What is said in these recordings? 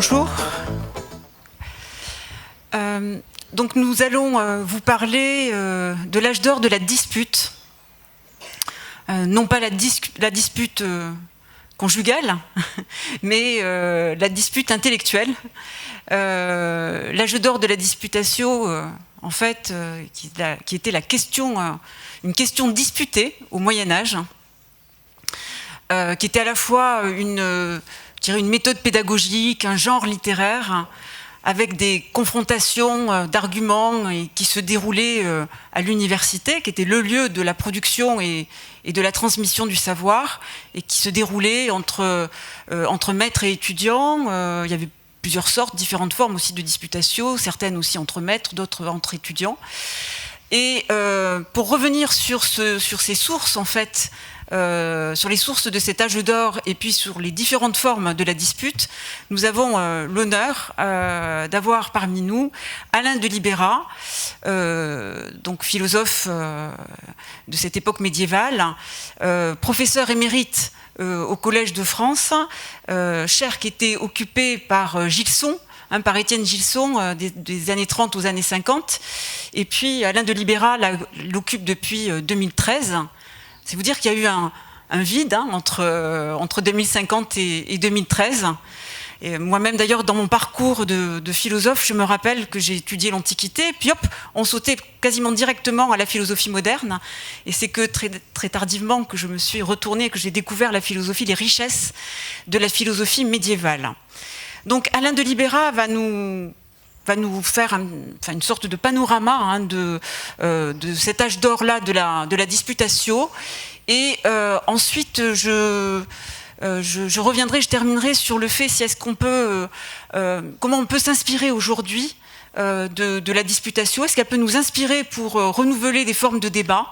Bonjour. Donc nous allons vous parler de l'âge d'or de la dispute. Non pas la dispute conjugale, mais la dispute intellectuelle. L'âge d'or de la disputatio, en fait, qui était une question disputée au Moyen-Âge, qui était à la fois une méthode pédagogique, un genre littéraire, avec des confrontations d'arguments et qui se déroulaient à l'université, qui était le lieu de la production et de la transmission du savoir, et qui se déroulait entre maîtres et étudiants. Il y avait plusieurs sortes, différentes formes aussi de disputatio, certaines aussi entre maîtres, d'autres entre étudiants. Et pour revenir sur ces sources, en fait, sur les sources de cet âge d'or et puis sur les différentes formes de la dispute, nous avons l'honneur d'avoir parmi nous Alain de Libera, donc philosophe de cette époque médiévale, professeur émérite au Collège de France, chaire qui était occupée par Gilson, par Étienne Gilson, des années 30 aux années 50. Et puis Alain de Libera l'occupe depuis 2013. C'est vous dire qu'il y a eu un vide entre 2050 et 2013. Et moi-même, d'ailleurs, dans mon parcours de philosophe, je me rappelle que j'ai étudié l'Antiquité, puis hop, on sautait quasiment directement à la philosophie moderne. Et c'est que très, très tardivement que je me suis retournée et que j'ai découvert la philosophie, les richesses de la philosophie médiévale. Donc Alain de Libera va nous faire une sorte de panorama de cet âge d'or-là de la disputatio. Et ensuite, je reviendrai, je terminerai sur le fait comment on peut s'inspirer aujourd'hui de la disputatio. Est-ce qu'elle peut nous inspirer pour renouveler des formes de débat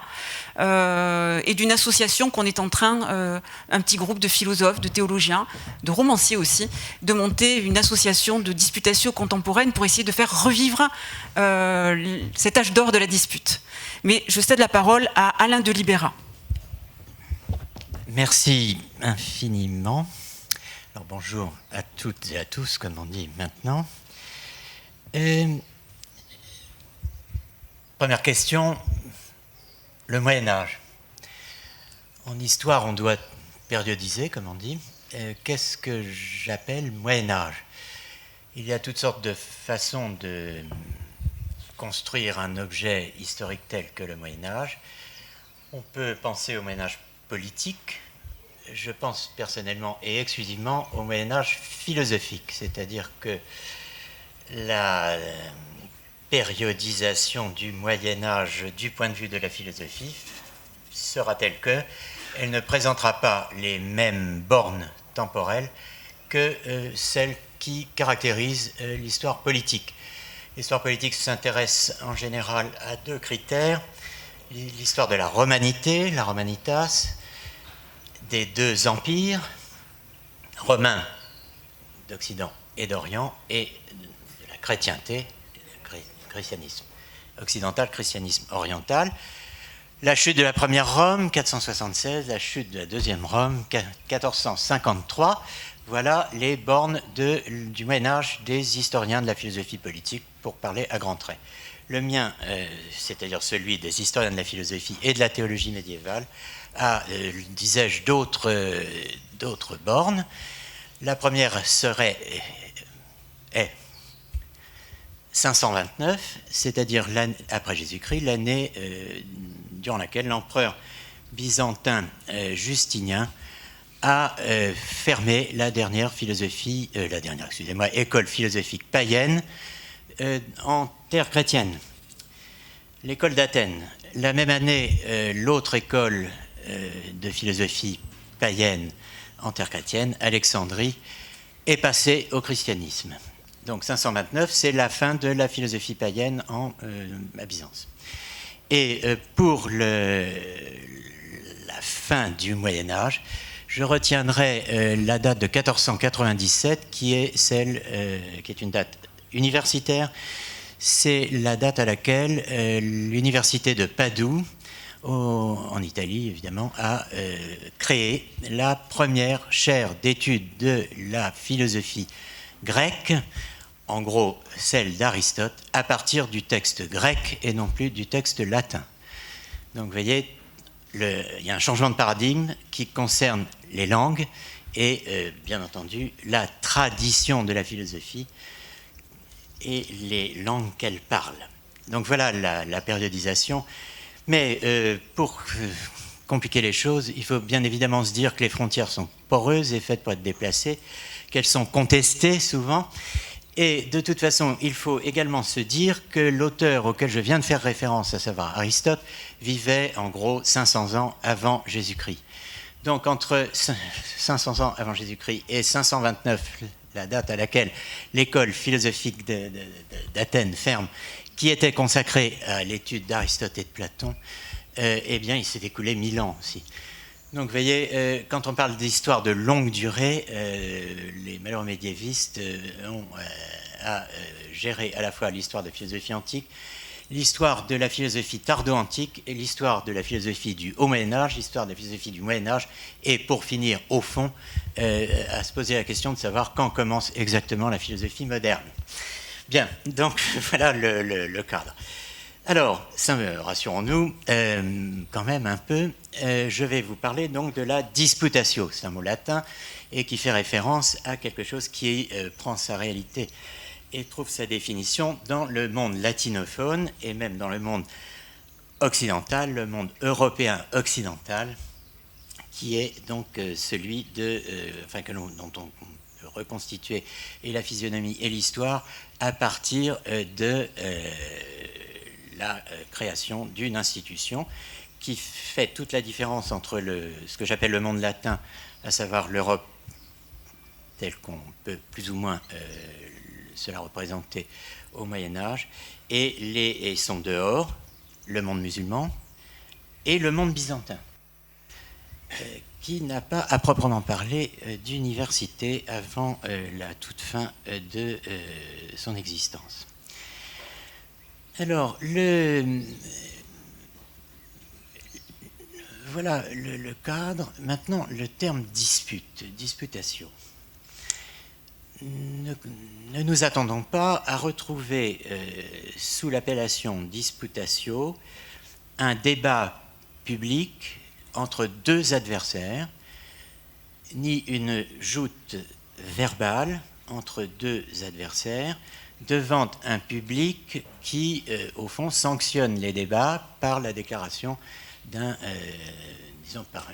et d'une association qu'on est en train, un petit groupe de philosophes, de théologiens, de romanciers aussi, de monter une association de disputatio contemporaine pour essayer de faire revivre cet âge d'or de la dispute. Mais je cède la parole à Alain de Libera. Merci infiniment. Alors bonjour à toutes et à tous, comme on dit maintenant. Première question. Le Moyen-Âge. En histoire, on doit périodiser, comme on dit. Qu'est-ce que j'appelle Moyen-Âge? Il y a toutes sortes de façons de construire un objet historique tel que le Moyen-Âge. On peut penser au Moyen-Âge politique. Je pense personnellement et exclusivement au Moyen-Âge philosophique, c'est-à-dire que la périodisation du Moyen-Âge du point de vue de la philosophie sera telle qu'elle ne présentera pas les mêmes bornes temporelles que celles qui caractérisent l'histoire politique. L'histoire politique s'intéresse en général à deux critères: l'histoire de la romanité, la romanitas, des deux empires, romains d'Occident et d'Orient, et de la chrétienté, christianisme occidental, christianisme oriental. La chute de la première Rome, 476, la chute de la deuxième Rome, 1453. Voilà les bornes du Moyen-Âge des historiens de la philosophie politique, pour parler à grands traits. Le mien, c'est-à-dire celui des historiens de la philosophie et de la théologie médiévale, a, disais-je, d'autres bornes. La première est 529, c'est-à-dire après Jésus-Christ, l'année durant laquelle l'empereur byzantin Justinien a fermé la dernière école philosophique païenne en terre chrétienne, l'école d'Athènes. La même année, l'autre école de philosophie païenne en terre chrétienne, Alexandrie, est passée au christianisme. Donc 529, c'est la fin de la philosophie païenne à Byzance. Et pour la fin du Moyen-Âge, je retiendrai la date de 1497, qui est une date universitaire. C'est la date à laquelle l'université de Padoue, en Italie évidemment, a créé la première chaire d'études de la philosophie grecque, en gros celle d'Aristote, à partir du texte grec et non plus du texte latin. Donc vous voyez, il y a un changement de paradigme qui concerne les langues et bien entendu la tradition de la philosophie et les langues qu'elle parle. Donc voilà la périodisation. Mais pour compliquer les choses, il faut bien évidemment se dire que les frontières sont poreuses et faites pour être déplacées, qu'elles sont contestées souvent. Et de toute façon, il faut également se dire que l'auteur auquel je viens de faire référence, à savoir Aristote, vivait en gros 500 ans avant Jésus-Christ. Donc entre 500 ans avant Jésus-Christ et 529, la date à laquelle l'école philosophique d'Athènes ferme, qui était consacrée à l'étude d'Aristote et de Platon, eh bien il s'est écoulé 1000 ans aussi. Donc vous voyez, quand on parle d'histoire de longue durée, les malheureux médiévistes ont à gérer à la fois l'histoire de la philosophie antique, l'histoire de la philosophie tardo-antique et l'histoire de la philosophie du Haut Moyen-Âge, l'histoire de la philosophie du Moyen-Âge, et pour finir, au fond, à se poser la question de savoir quand commence exactement la philosophie moderne. Bien, donc voilà le cadre. Alors, rassurons-nous, quand même un peu, je vais vous parler donc de la disputatio, c'est un mot latin, et qui fait référence à quelque chose qui prend sa réalité et trouve sa définition dans le monde latinophone et même dans le monde occidental, le monde européen occidental, qui est donc celui dont on peut reconstituer et la physionomie et l'histoire à partir de la création d'une institution qui fait toute la différence entre ce que j'appelle le monde latin, à savoir l'Europe telle qu'on peut plus ou moins se la représenter au Moyen-Âge, et son dehors, le monde musulman et le monde byzantin, qui n'a pas à proprement parler d'université avant la toute fin de son existence. Alors, voilà le cadre. Maintenant, le terme disputatio. Ne nous attendons pas à retrouver sous l'appellation disputatio un débat public entre deux adversaires, ni une joute verbale entre deux adversaires devant un public qui, au fond, sanctionne les débats par la déclaration disons par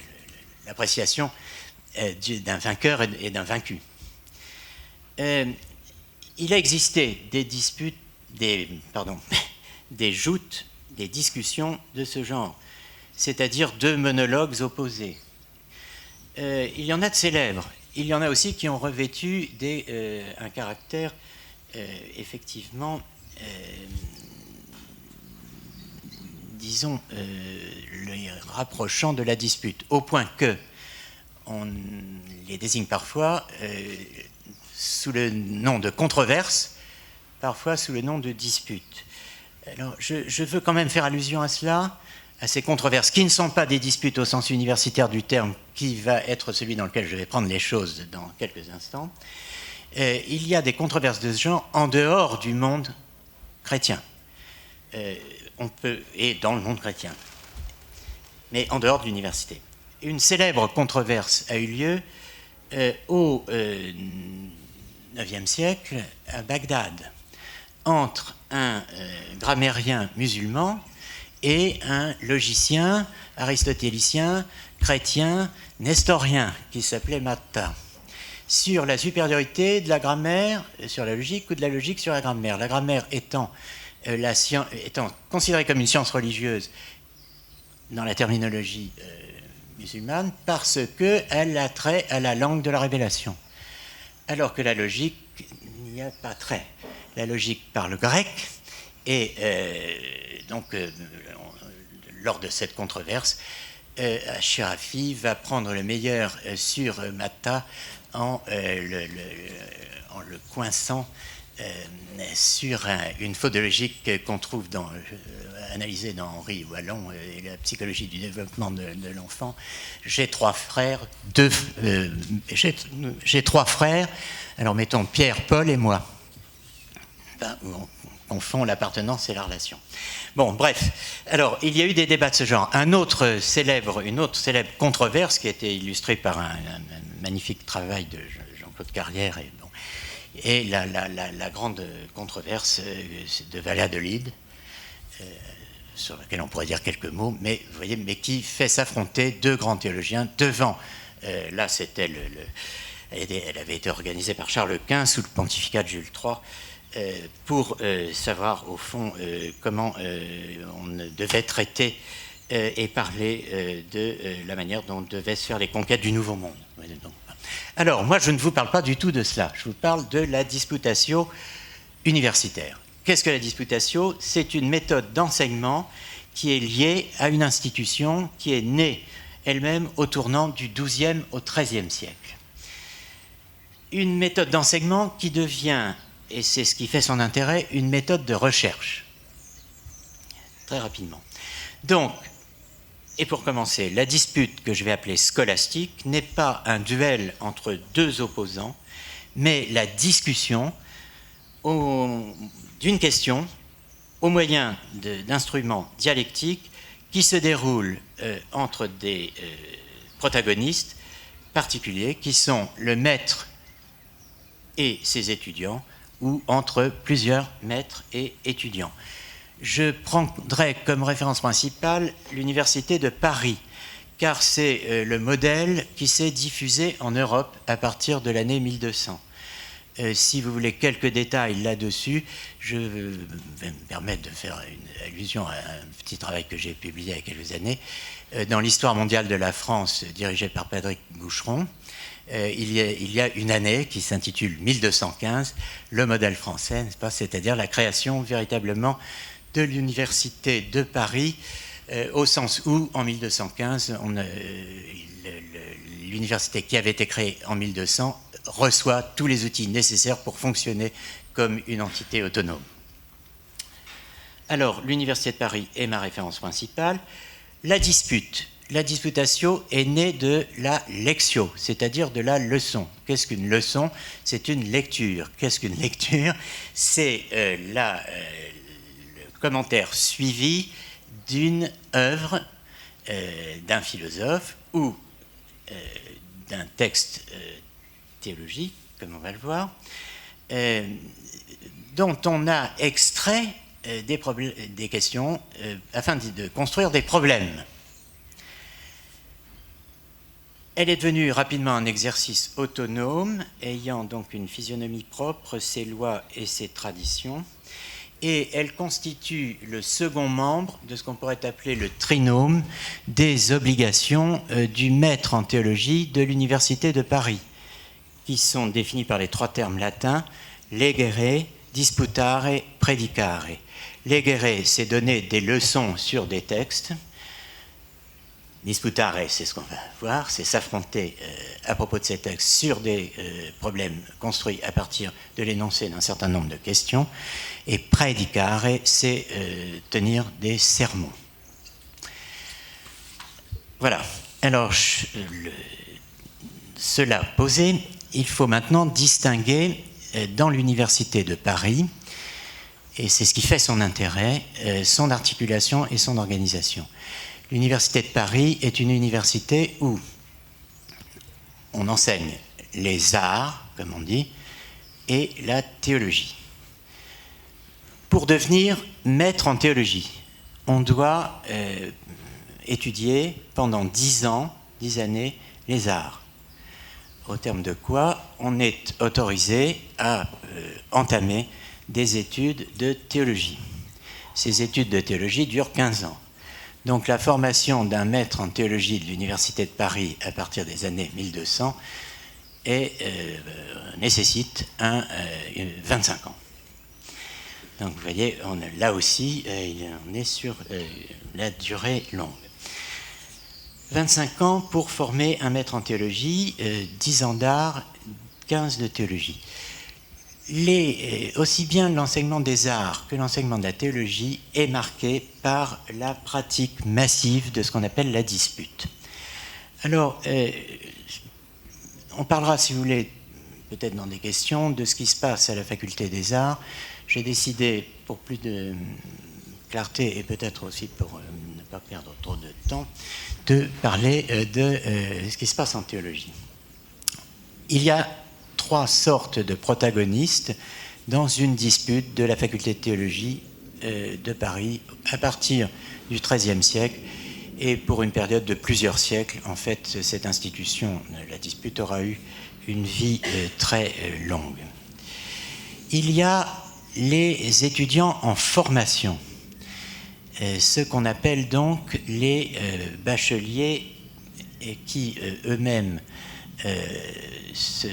l'appréciation d'un vainqueur et d'un vaincu. Il a existé des disputes, des joutes, des discussions de ce genre, c'est-à-dire deux monologues opposés. Il y en a de célèbres, il y en a aussi qui ont revêtu un caractère effectivement, disons, les rapprochant de la dispute, au point que on les désigne parfois sous le nom de controverse, parfois sous le nom de dispute. Alors, je veux quand même faire allusion à cela, à ces controverses, qui ne sont pas des disputes au sens universitaire du terme, qui va être celui dans lequel je vais prendre les choses dans quelques instants. Il y a des controverses de ce genre en dehors du monde chrétien, et dans le monde chrétien, mais en dehors de l'université. Une célèbre controverse a eu lieu au IXe siècle à Bagdad, entre un grammairien musulman et un logicien aristotélicien, chrétien, nestorien, qui s'appelait Matta, sur la supériorité de la grammaire sur la logique ou de la logique sur la grammaire. La grammaire étant considérée comme une science religieuse dans la terminologie musulmane parce qu'elle a trait à la langue de la révélation. Alors que la logique n'y a pas trait. La logique parle grec et donc lors de cette controverse, Shirafi va prendre le meilleur sur Matta en le coinçant sur une faute de logique qu'on trouve analysée dans Henri Wallon et la psychologie du développement de l'enfant. J'ai trois frères, alors mettons Pierre, Paul et moi. Enfin, on confond l'appartenance et la relation. Bon, bref. Alors, il y a eu des débats de ce genre. Une autre célèbre controverse qui a été illustrée par un magnifique travail de Jean-Claude Carrière et la grande controverse de Valladolid, sur laquelle on pourrait dire quelques mots, mais vous voyez, mais qui fait s'affronter deux grands théologiens devant. Là, c'était elle avait été organisée par Charles Quint sous le pontificat de Jules III. Pour savoir au fond comment on devait traiter et parler de la manière dont devaient se faire les conquêtes du Nouveau Monde. Alors, moi, je ne vous parle pas du tout de cela. Je vous parle de la disputatio universitaire. Qu'est-ce que la disputatio? C'est une méthode d'enseignement qui est liée à une institution qui est née elle-même au tournant du XIIe au XIIIe siècle. Une méthode d'enseignement qui devient, et c'est ce qui fait son intérêt, une méthode de recherche. Très rapidement. Donc, et pour commencer, la dispute que je vais appeler scolastique n'est pas un duel entre deux opposants, mais la discussion d'une question au moyen d'instruments dialectiques qui se déroulent entre des protagonistes particuliers qui sont le maître et ses étudiants, ou entre plusieurs maîtres et étudiants. Je prendrai comme référence principale l'Université de Paris, car c'est le modèle qui s'est diffusé en Europe à partir de l'année 1200. Si vous voulez quelques détails là-dessus, je vais me permettre de faire une allusion à un petit travail que j'ai publié il y a quelques années, dans l'histoire mondiale de la France, dirigé par Patrick Boucheron. Il y a une année qui s'intitule 1215, le modèle français, n'est-ce pas, c'est-à-dire la création véritablement de l'Université de Paris, au sens où, en 1215, l'université qui avait été créée en 1200 reçoit tous les outils nécessaires pour fonctionner comme une entité autonome. Alors, l'Université de Paris est ma référence principale. La disputatio est née de la lectio, c'est-à-dire de la leçon. Qu'est-ce qu'une leçon? C'est une lecture. Qu'est-ce qu'une lecture? C'est le commentaire suivi d'une œuvre d'un philosophe ou d'un texte théologique, comme on va le voir, dont on a extrait des questions afin de construire des problèmes. Elle est devenue rapidement un exercice autonome, ayant donc une physionomie propre, ses lois et ses traditions, et elle constitue le second membre de ce qu'on pourrait appeler le trinôme des obligations du maître en théologie de l'Université de Paris, qui sont définies par les trois termes latins, legere, disputare, predicare. Legere, c'est donner des leçons sur des textes. Disputare, c'est ce qu'on va voir, c'est s'affronter à propos de ces textes sur des problèmes construits à partir de l'énoncé d'un certain nombre de questions. Et predicare, c'est tenir des sermons. Voilà. Alors, cela posé, il faut maintenant distinguer dans l'Université de Paris, et c'est ce qui fait son intérêt, son articulation et son organisation. L'Université de Paris est une université où on enseigne les arts, comme on dit, et la théologie. Pour devenir maître en théologie, on doit étudier pendant 10 années, les arts. Au terme de quoi, on est autorisé à entamer des études de théologie. Ces études de théologie durent 15 ans. Donc la formation d'un maître en théologie de l'Université de Paris à partir des années 1200 nécessite 25 ans. Donc vous voyez, là aussi, on est sur la durée longue. 25 ans pour former un maître en théologie, 10 ans d'art, 15 de théologie. aussi bien l'enseignement des arts que l'enseignement de la théologie est marqué par la pratique massive de ce qu'on appelle la dispute. Alors, on parlera, si vous voulez, peut-être dans des questions, de ce qui se passe à la faculté des arts. J'ai décidé, pour plus de clarté et peut-être aussi pour ne pas perdre trop de temps, de parler de ce qui se passe en théologie. Il y a 3 sortes de protagonistes dans une dispute de la faculté de théologie de Paris à partir du XIIIe siècle et pour une période de plusieurs siècles. En fait, cette institution, la dispute, aura eu une vie très longue. Il y a les étudiants en formation, ce qu'on appelle donc les bacheliers et qui eux-mêmes se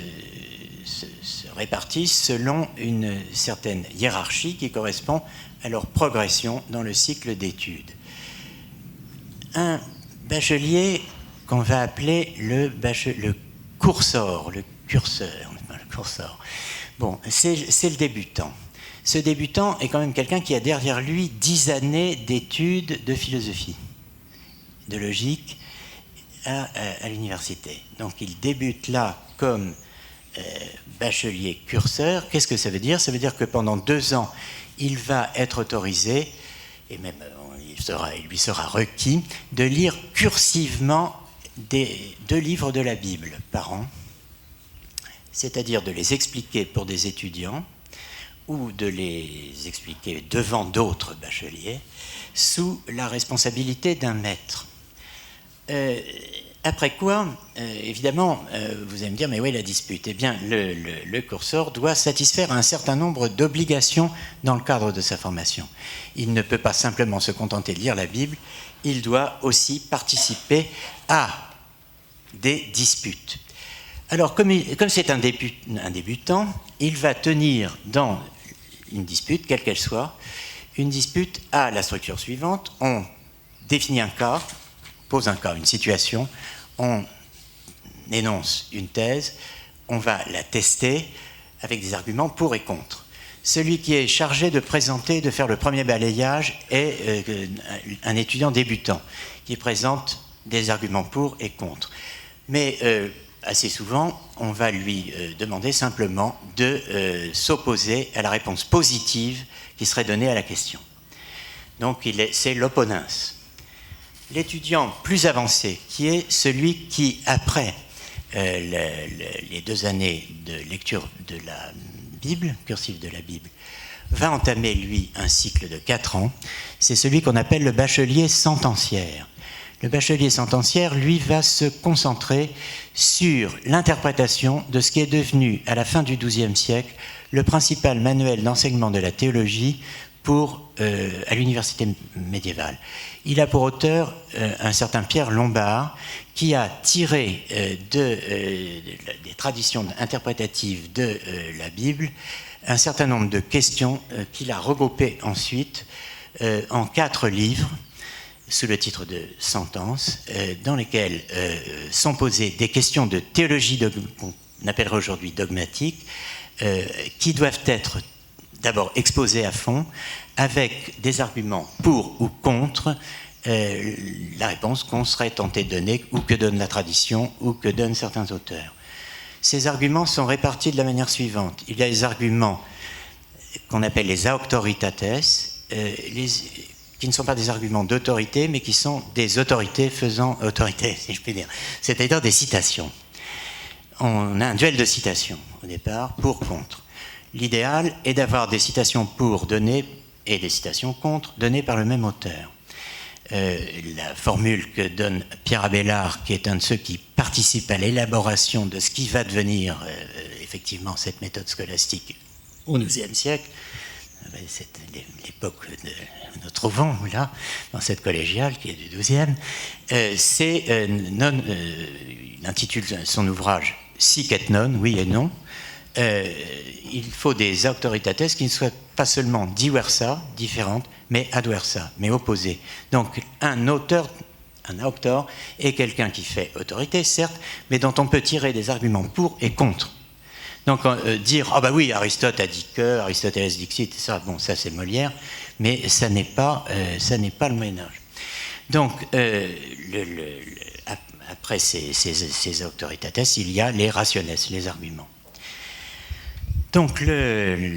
répartissent selon une certaine hiérarchie qui correspond à leur progression dans le cycle d'études. Un bachelier qu'on va appeler le cursor, le curseur. Bon, c'est le débutant. Ce débutant est quand même quelqu'un qui a derrière lui 10 années d'études de philosophie, de logique à l'université. Donc il débute là comme bachelier curseur. Qu'est-ce que ça veut dire? Ça veut dire que pendant 2 ans, il va être autorisé, et même il lui sera requis, de lire cursivement 2 livres de la Bible par an, c'est-à-dire de les expliquer pour des étudiants ou de les expliquer devant d'autres bacheliers sous la responsabilité d'un maître. Après quoi, évidemment, vous allez me dire, mais oui, la dispute. Eh bien, le curseur doit satisfaire un certain nombre d'obligations dans le cadre de sa formation. Il ne peut pas simplement se contenter de lire la Bible, il doit aussi participer à des disputes. Alors, comme c'est un débutant, il va tenir dans une dispute, quelle qu'elle soit, une dispute à la structure suivante. On définit un cas, pose un cas, une situation, on énonce une thèse, on va la tester avec des arguments pour et contre. Celui qui est chargé de présenter, de faire le premier balayage est un étudiant débutant qui présente des arguments pour et contre. Mais assez souvent, on va lui demander simplement de s'opposer à la réponse positive qui serait donnée à la question. Donc c'est l'opponens. L'étudiant plus avancé, qui est celui qui, après les 2 années de lecture de la Bible, cursive de la Bible, va entamer, lui, un cycle de 4 ans, c'est celui qu'on appelle le bachelier sentenciaire. Le bachelier sentenciaire, lui, va se concentrer sur l'interprétation de ce qui est devenu, à la fin du XIIe siècle, le principal manuel d'enseignement de la théologie à l'université médiévale. Il a pour auteur un certain Pierre Lombard qui a tiré des traditions interprétatives de la Bible un certain nombre de questions qu'il a regroupées ensuite en 4 livres sous le titre de Sentences, dans lesquels sont posées des questions de théologie qu'on appellerait aujourd'hui dogmatique, qui doivent être d'abord exposées à fond, avec des arguments pour ou contre la réponse qu'on serait tenté de donner, ou que donne la tradition, ou que donnent certains auteurs. Ces arguments sont répartis de la manière suivante. Il y a les arguments qu'on appelle les auctoritates, qui ne sont pas des arguments d'autorité, mais qui sont des autorités faisant autorité, si je puis dire, c'est-à-dire des citations. On a un duel de citations, au départ, pour-contre. L'idéal est d'avoir des citations pour données et des citations contre données par le même auteur. La formule que donne Pierre Abélard, qui est un de ceux qui participent à l'élaboration de ce qui va devenir effectivement cette méthode scolastique au XIIe siècle, c'est l'époque que nous trouvons là, dans cette collégiale qui est du XIIe, il intitule son ouvrage Sic et non, oui et non. Il faut des auctoritates qui ne soient pas seulement diversa, différentes, mais adversa, mais opposées. Donc un auteur est quelqu'un qui fait autorité, certes, mais dont on peut tirer des arguments pour et contre. Donc dire ah bah oui, Aristote a dit que, Aristoteles dixit, ça, bon, ça c'est Molière, mais ça n'est pas le Moyen Âge. Donc après ces auctoritates, il y a les rationes, les arguments. Donc le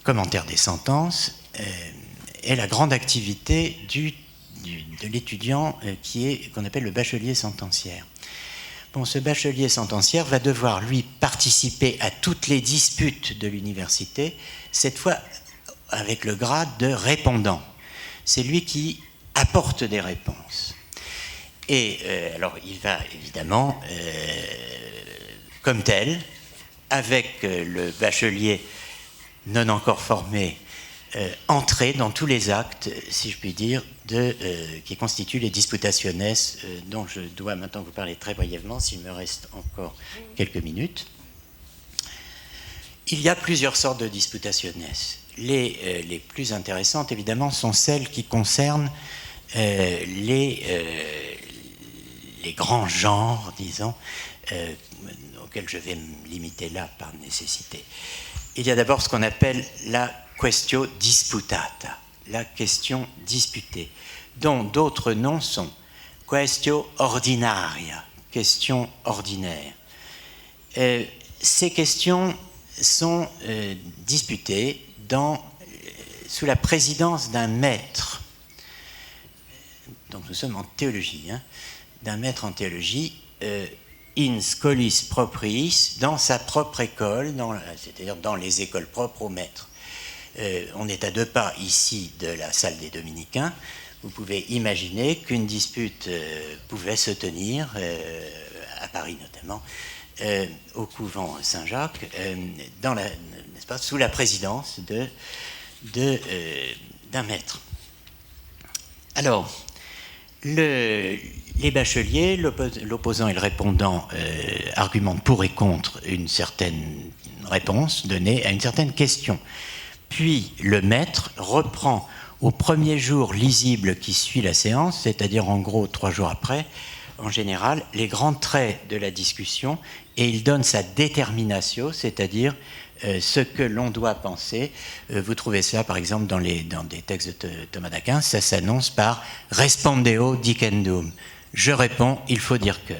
commentaire des sentences est la grande activité de l'étudiant qu'on appelle le bachelier sentenciaire. Bon, ce bachelier sentenciaire va devoir, lui, participer à toutes les disputes de l'université, cette fois avec le grade de répondant. C'est lui qui apporte des réponses. Et alors, il va évidemment, comme tel, avec le bachelier non encore formé, entrer dans tous les actes, si je puis dire, qui constituent les disputationes, dont je dois maintenant vous parler très brièvement, s'il me reste encore quelques minutes. Il y a plusieurs sortes de disputationes. Les plus intéressantes, évidemment, sont celles qui concernent les grands genres, disons, auxquels je vais me limiter là par nécessité. Il y a d'abord ce qu'on appelle la quaestio disputata, la question disputée, dont d'autres noms sont quaestio ordinaria, question ordinaire. Ces questions sont disputées sous la présidence d'un maître. Donc nous sommes en théologie, d'un maître en théologie, in scholis propriis, dans sa propre école, c'est-à-dire dans les écoles propres au maître. On est à 2 pas ici de la salle des Dominicains. Vous pouvez imaginer qu'une dispute pouvait se tenir, à Paris notamment, au couvent Saint-Jacques, n'est-ce pas, sous la présidence d'un maître. Alors, les bacheliers, l'opposant et le répondant argumentent pour et contre une certaine réponse donnée à une certaine question. Puis le maître reprend au premier jour lisible qui suit la séance, c'est-à-dire en gros 3 jours après, en général, les grands traits de la discussion, et il donne sa déterminatio, c'est-à-dire ce que l'on doit penser. Vous trouvez ça, par exemple, dans des textes de Thomas d'Aquin, ça s'annonce par « respondeo dicendum ». Je réponds, il faut dire que.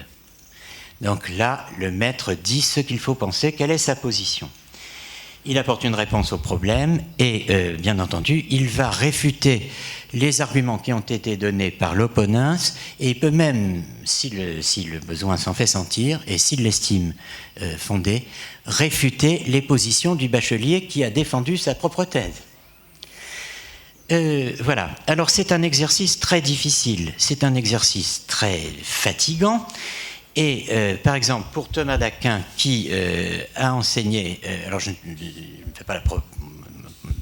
Donc là, le maître dit ce qu'il faut penser, quelle est sa position. Il apporte une réponse au problème et, bien entendu, il va réfuter les arguments qui ont été donnés par l'opponens et il peut même, si le besoin s'en fait sentir et s'il l'estime fondé, réfuter les positions du bachelier qui a défendu sa propre thèse. Voilà. Alors c'est un exercice très difficile, c'est un exercice très fatigant. Et par exemple, pour Thomas d'Aquin, qui a enseigné, alors je ne fais pas la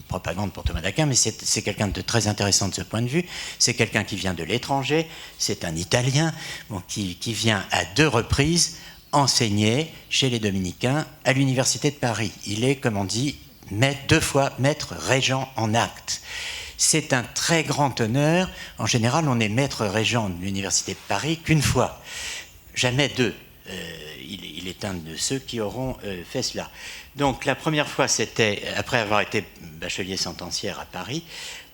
propagande pour Thomas d'Aquin, mais c'est quelqu'un de très intéressant de ce point de vue. C'est quelqu'un qui vient de l'étranger, c'est un Italien, qui vient à 2 reprises enseigner chez les Dominicains à l'Université de Paris. Il est, comme on dit, 2 fois maître régent en acte. C'est un très grand honneur. En général, on est maître régent de l'Université de Paris qu'une fois. Jamais 2. Il est un de ceux qui auront fait cela. Donc la première fois, c'était après avoir été bachelier sentenciaire à Paris,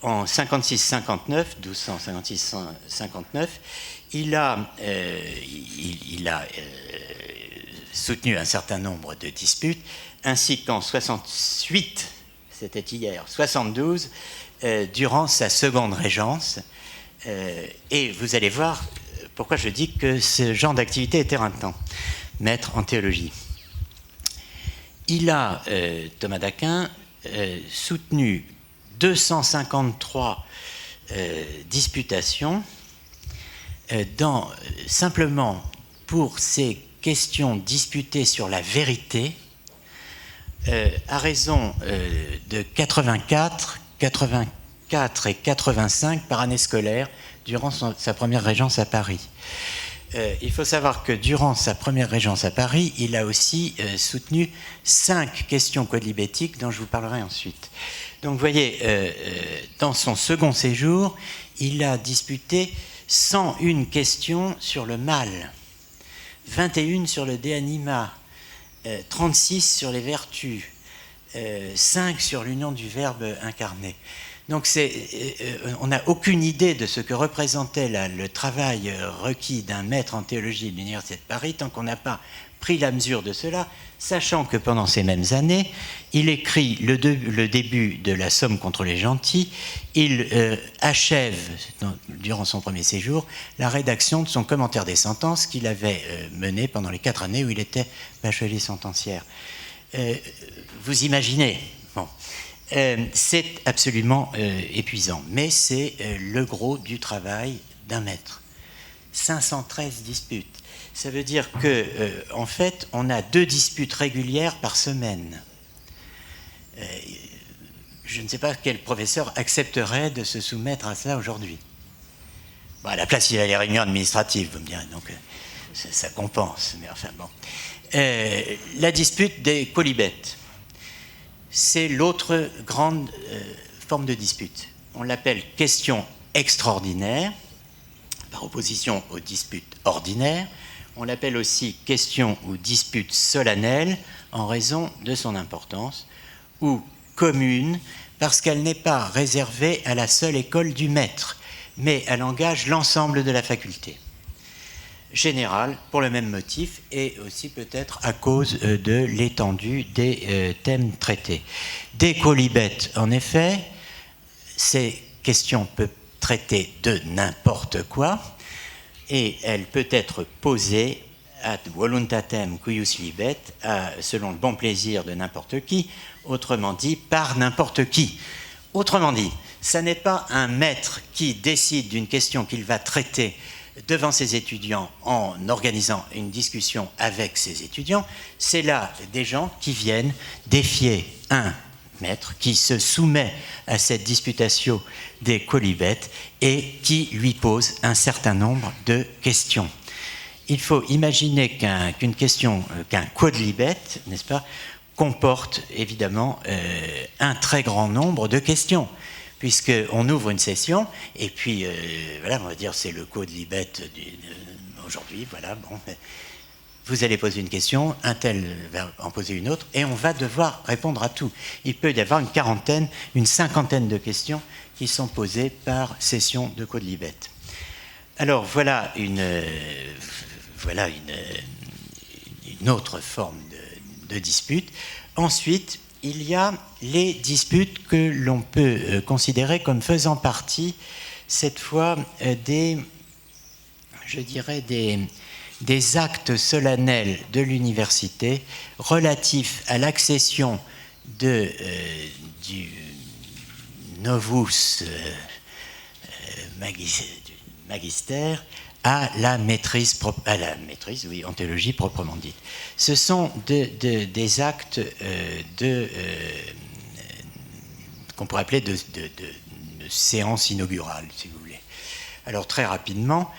en 56-59, 1256-59, il a soutenu un certain nombre de disputes, ainsi qu'en 68, c'était hier, 72, durant sa seconde régence. Et vous allez voir pourquoi je dis que ce genre d'activité est éreintant, maître en théologie. Il a, Thomas d'Aquin, soutenu 253 disputations simplement pour ces questions disputées sur la vérité, à raison de 84 et 85 par année scolaire durant sa première régence à Paris. Il faut savoir que durant sa première régence à Paris, il a aussi soutenu 5 questions quodlibétiques dont je vous parlerai ensuite. Donc vous voyez, dans son second séjour, il a disputé 101 questions sur le mal, 21 sur le De Anima, 36 sur les vertus, 5 sur l'union du Verbe incarné. Donc on n'a aucune idée de ce que représentait le travail requis d'un maître en théologie de l'Université de Paris tant qu'on n'a pas pris la mesure de cela, sachant que pendant ces mêmes années, il écrit le début de la Somme contre les gentils, il achève, durant son premier séjour, la rédaction de son commentaire des sentences qu'il avait mené pendant les 4 années où il était bachelier sentenciaire. Vous imaginez, bon, c'est absolument épuisant, mais c'est le gros du travail d'un maître. 513 disputes. Ça veut dire que, en fait, on a 2 disputes régulières par semaine. Je ne sais pas quel professeur accepterait de se soumettre à cela aujourd'hui. Bon, à la place, il y a les réunions administratives, vous me direz, donc ça compense. Mais enfin bon. La dispute des quolibets, c'est l'autre grande forme de dispute. On l'appelle question extraordinaire, par opposition aux disputes ordinaires. On l'appelle aussi question ou dispute solennelle en raison de son importance, ou commune parce qu'elle n'est pas réservée à la seule école du maître, mais elle engage l'ensemble de la faculté. Générale pour le même motif et aussi peut-être à cause de l'étendue des thèmes traités. Des quolibets, en effet, ces questions peuvent traiter de n'importe quoi, et elle peut être posée ad voluntatem cuius libet, selon le bon plaisir de n'importe qui, autrement dit, par n'importe qui. Autrement dit, ça n'est pas un maître qui décide d'une question qu'il va traiter devant ses étudiants en organisant une discussion avec ses étudiants, c'est là des gens qui viennent défier un maître qui se soumet à cette disputatio des quolibets et qui lui pose un certain nombre de questions. Il faut imaginer qu'une question, qu'un quodlibet, n'est-ce pas, comporte évidemment un très grand nombre de questions, puisqu'on ouvre une session, et puis, voilà, on va dire c'est le quodlibet aujourd'hui, voilà, bon, vous allez poser une question, un tel va en poser une autre, et on va devoir répondre à tout. Il peut y avoir une quarantaine, une cinquantaine de questions qui sont posées par session de quodlibet. Alors, voilà une autre forme de dispute. Ensuite, il y a les disputes que l'on peut considérer comme faisant partie, cette fois, des actes solennels de l'université relatifs à l'accession du novus magister à la maîtrise, en théologie proprement dite. Ce sont des actes qu'on pourrait appeler de séance inaugurale, si vous voulez. Alors très rapidement,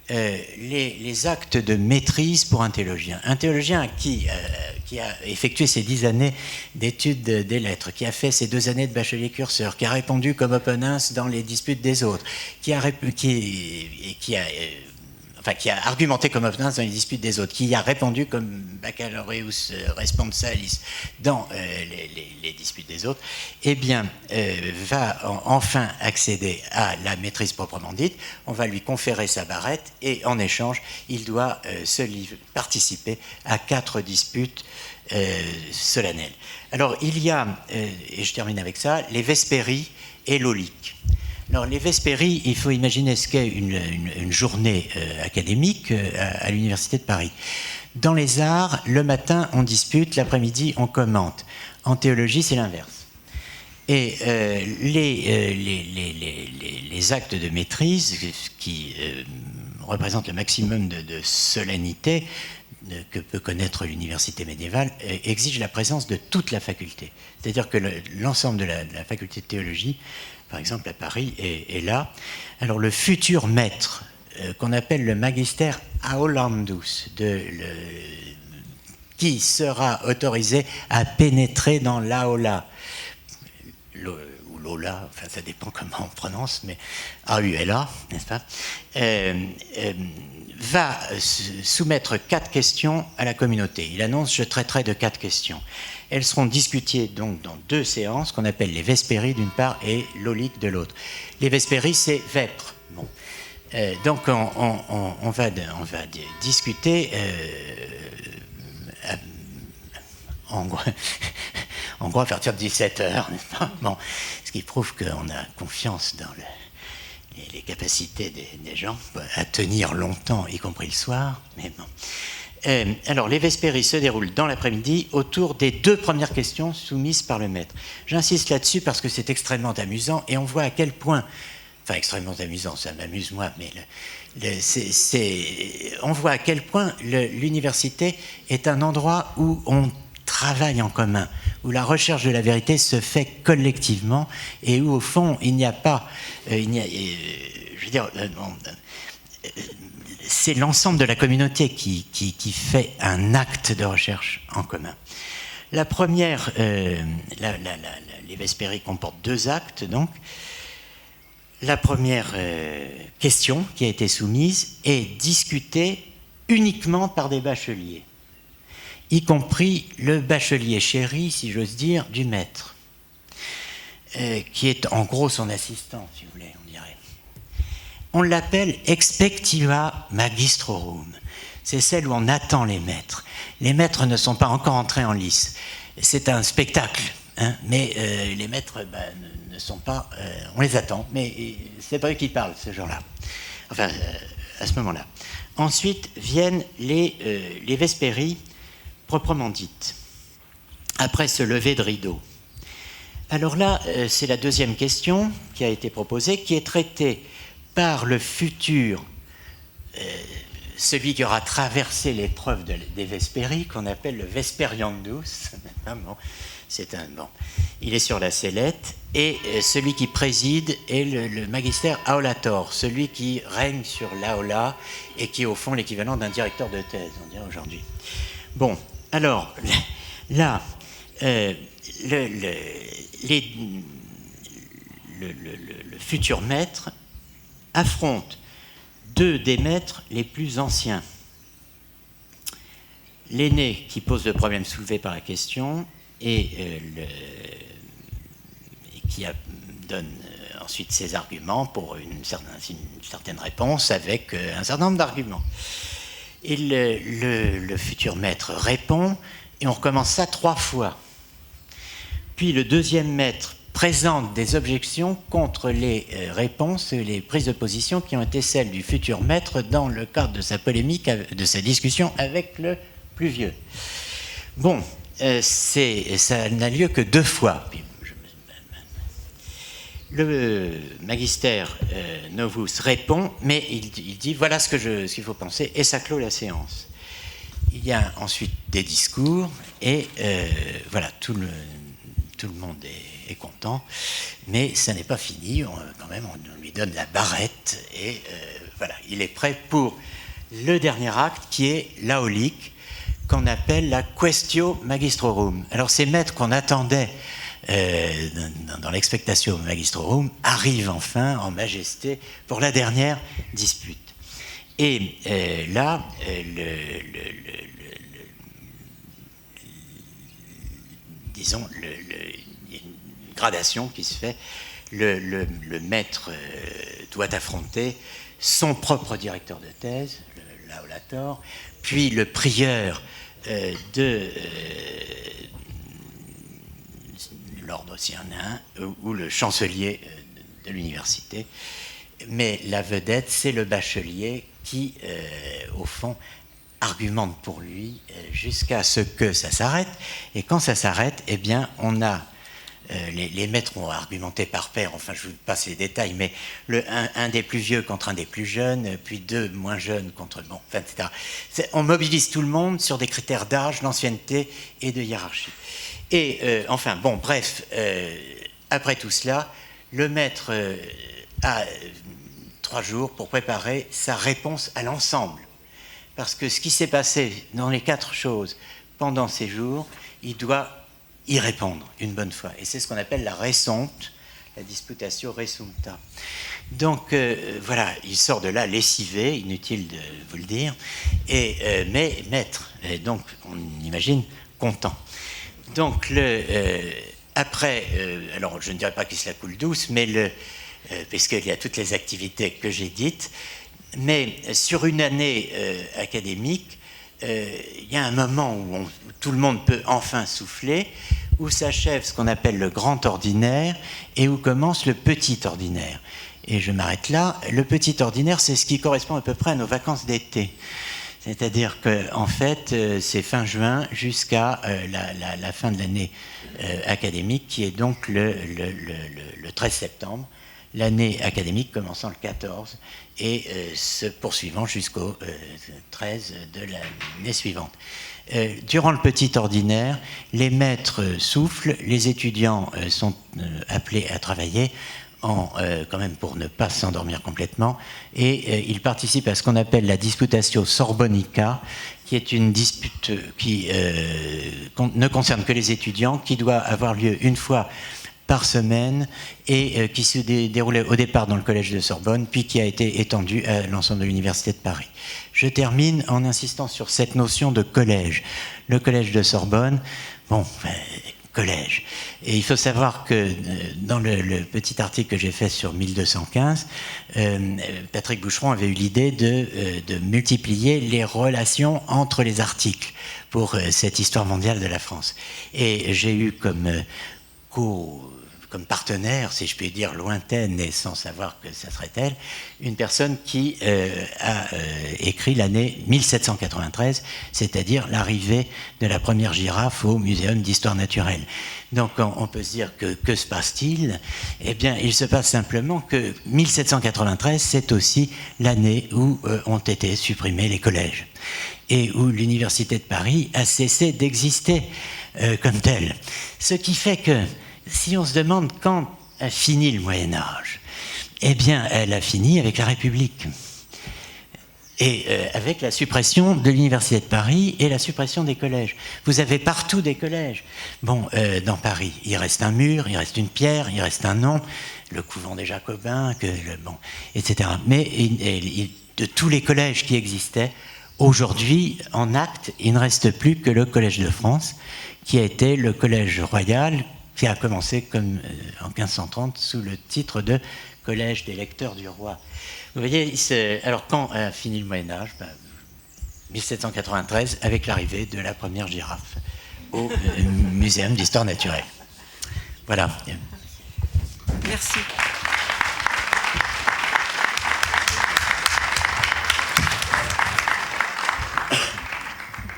les actes de maîtrise pour un théologien qui a effectué ses 10 années d'études des lettres, qui a fait ses 2 années de bachelier curseur, qui a répondu comme opponens dans les disputes des autres, qui a argumenté comme opponens dans les disputes des autres, qui a répondu comme baccalaureus responsalis dans les disputes des autres, eh bien, va enfin accéder à la maîtrise proprement dite. On va lui conférer sa barrette et en échange, il doit participer à 4 disputes solennelles. Alors, il y a, et je termine avec ça, les vespéries et l'aulique. Alors, les vespéries, il faut imaginer ce qu'est une journée académique à l'Université de Paris. Dans les arts, le matin, on dispute, l'après-midi, on commente. En théologie, c'est l'inverse. Et les actes de maîtrise, qui représentent le maximum de solennité que peut connaître l'université médiévale, exigent la présence de toute la faculté. C'est-à-dire que l'ensemble de la faculté de théologie, par exemple à Paris, est là. Alors le futur maître, qu'on appelle le magister aolandus, qui sera autorisé à pénétrer dans l'aula, ou Lola, enfin ça dépend comment on prononce, mais AULA, n'est-ce pas, va soumettre 4 questions à la communauté. Il annonce: je traiterai de 4 questions. Elles seront discutées donc dans 2 séances qu'on appelle les Vespéries d'une part et l'Aulique de l'autre. Les Vespéries, c'est vêpres. Bon. Donc on va discuter en gros à partir de 17h, n'est-ce pas? Bon, ce qui prouve qu'on a confiance dans les capacités des gens à tenir longtemps, y compris le soir. Mais bon. Alors, les Vespéries se déroulent dans l'après-midi autour des 2 premières questions soumises par le maître. J'insiste là-dessus parce que c'est extrêmement amusant et on voit à quel point, enfin extrêmement amusant, ça m'amuse moi, mais on voit à quel point l'université est un endroit où on travaille en commun, où la recherche de la vérité se fait collectivement et où au fond il n'y a pas, je veux dire, c'est l'ensemble de la communauté qui fait un acte de recherche en commun. La première, les Vespéries comportent 2 actes, donc. La première question qui a été soumise est discutée uniquement par des bacheliers, y compris le bachelier chéri, si j'ose dire, du maître, qui est en gros son assistant, si vous voulez, on dirait. On l'appelle expectiva magistrorum. C'est celle où on attend les maîtres. Les maîtres ne sont pas encore entrés en lice. C'est un spectacle, hein, mais les maîtres ne sont pas... on les attend, mais c'est pas eux qui parlent ce jour-là. Enfin, à ce moment-là. Ensuite viennent les Vespéries proprement dites, après ce lever de rideau. Alors là, c'est la 2e question qui a été proposée, qui est traitée par le futur, celui qui aura traversé l'épreuve des Vespéries, qu'on appelle le Vesperiandus. Bon, il est sur la sellette, et celui qui préside est le magister aulator, celui qui règne sur l'aula et qui est au fond l'équivalent d'un directeur de thèse, on dirait aujourd'hui. Bon, alors, là, le futur maître affronte 2 des maîtres les plus anciens. L'aîné qui pose le problème soulevé par la question et qui donne ensuite ses arguments pour une certaine réponse avec un certain nombre d'arguments. Et le futur maître répond et on recommence ça 3 fois. Puis le 2e maître présente des objections contre les réponses et les prises de position qui ont été celles du futur maître dans le cadre de sa polémique, de sa discussion avec le plus vieux. Bon, ça n'a lieu que 2 fois. Le magister Novus répond, mais il dit voilà ce qu'il faut penser, et ça clôt la séance. Il y a ensuite des discours, et voilà, tout le monde est content, mais ça n'est pas fini. Quand même, on lui donne la barrette, et voilà, il est prêt pour le dernier acte, qui est l'Aulique, qu'on appelle la Quaestio Magistrorum. Alors, ces maîtres qu'on attendait dans l'expectatio magistrorum arrivent enfin en majesté pour la dernière dispute. Et là, disons, il y a une gradation qui se fait. Le maître doit affronter son propre directeur de thèse, l'aulator, puis le prieur de l'ordre cyrénaïen ou le chancelier de l'université. Mais la vedette, c'est le bachelier qui, au fond, argumente pour lui jusqu'à ce que ça s'arrête. Et quand ça s'arrête, eh bien, on a... les maîtres ont argumenté par paire, enfin je vous passe les détails, mais un des plus vieux contre un des plus jeunes, puis 2 moins jeunes contre... Bon, enfin, etc. On mobilise tout le monde sur des critères d'âge, d'ancienneté et de hiérarchie. Et enfin, bon, bref, après tout cela, le maître a 3 jours pour préparer sa réponse à l'ensemble. Parce que ce qui s'est passé dans les 4 choses pendant ces jours, il doit y répondre une bonne fois. Et c'est ce qu'on appelle la resonte, la disputatio resumta. Donc voilà, il sort de là lessivé, inutile de vous le dire, mais maître, et donc on imagine content. Donc après, alors je ne dirais pas qu'il se la coule douce, mais puisqu'il y a toutes les activités que j'ai dites, mais sur une année académique, il y a un moment où tout le monde peut enfin souffler, où s'achève ce qu'on appelle le grand ordinaire et où commence le petit ordinaire. Et je m'arrête là. Le petit ordinaire, c'est ce qui correspond à peu près à nos vacances d'été. C'est-à-dire qu'en fait, c'est fin juin jusqu'à la fin de l'année académique, qui est donc le 13 septembre, l'année académique commençant le 14 et se poursuivant jusqu'au 13 de l'année suivante. Durant le petit ordinaire, les maîtres soufflent, les étudiants sont appelés à travailler, quand même pour ne pas s'endormir complètement, et ils participent à ce qu'on appelle la disputatio sorbonica, qui est une dispute qui ne concerne que les étudiants, qui doit avoir lieu une fois par semaine et qui se déroulait au départ dans le collège de Sorbonne, puis qui a été étendue à l'ensemble de l'université de Paris. Je termine en insistant sur cette notion de collège. Le collège de Sorbonne, collège. Et il faut savoir que dans le petit article que j'ai fait sur 1215, Patrick Boucheron avait eu l'idée de multiplier les relations entre les articles pour cette histoire mondiale de la France. Et j'ai eu comme partenaire, si je puis dire, lointaine et sans savoir que ça serait elle, une personne qui a écrit l'année 1793, c'est-à-dire l'arrivée de la première girafe au Muséum d'histoire naturelle. Donc on peut se dire que se passe-t-il ? Eh bien, il se passe simplement que 1793, c'est aussi l'année où ont été supprimés les collèges et où l'Université de Paris a cessé d'exister comme telle. Ce qui fait que si on se demande quand a fini le Moyen-Âge, eh bien, elle a fini avec la République. Et avec la suppression de l'Université de Paris et la suppression des collèges. Vous avez partout des collèges. Bon, dans Paris, il reste un mur, il reste une pierre, il reste un nom, le couvent des Jacobins, etc. Mais de tous les collèges qui existaient, aujourd'hui, en acte, il ne reste plus que le Collège de France, qui a été le collège royal, qui a commencé comme en 1530 sous le titre de Collège des lecteurs du roi. Vous voyez, alors quand a fini le Moyen-Âge ? 1793, avec l'arrivée de la première girafe au Muséum d'histoire naturelle. Voilà. Merci.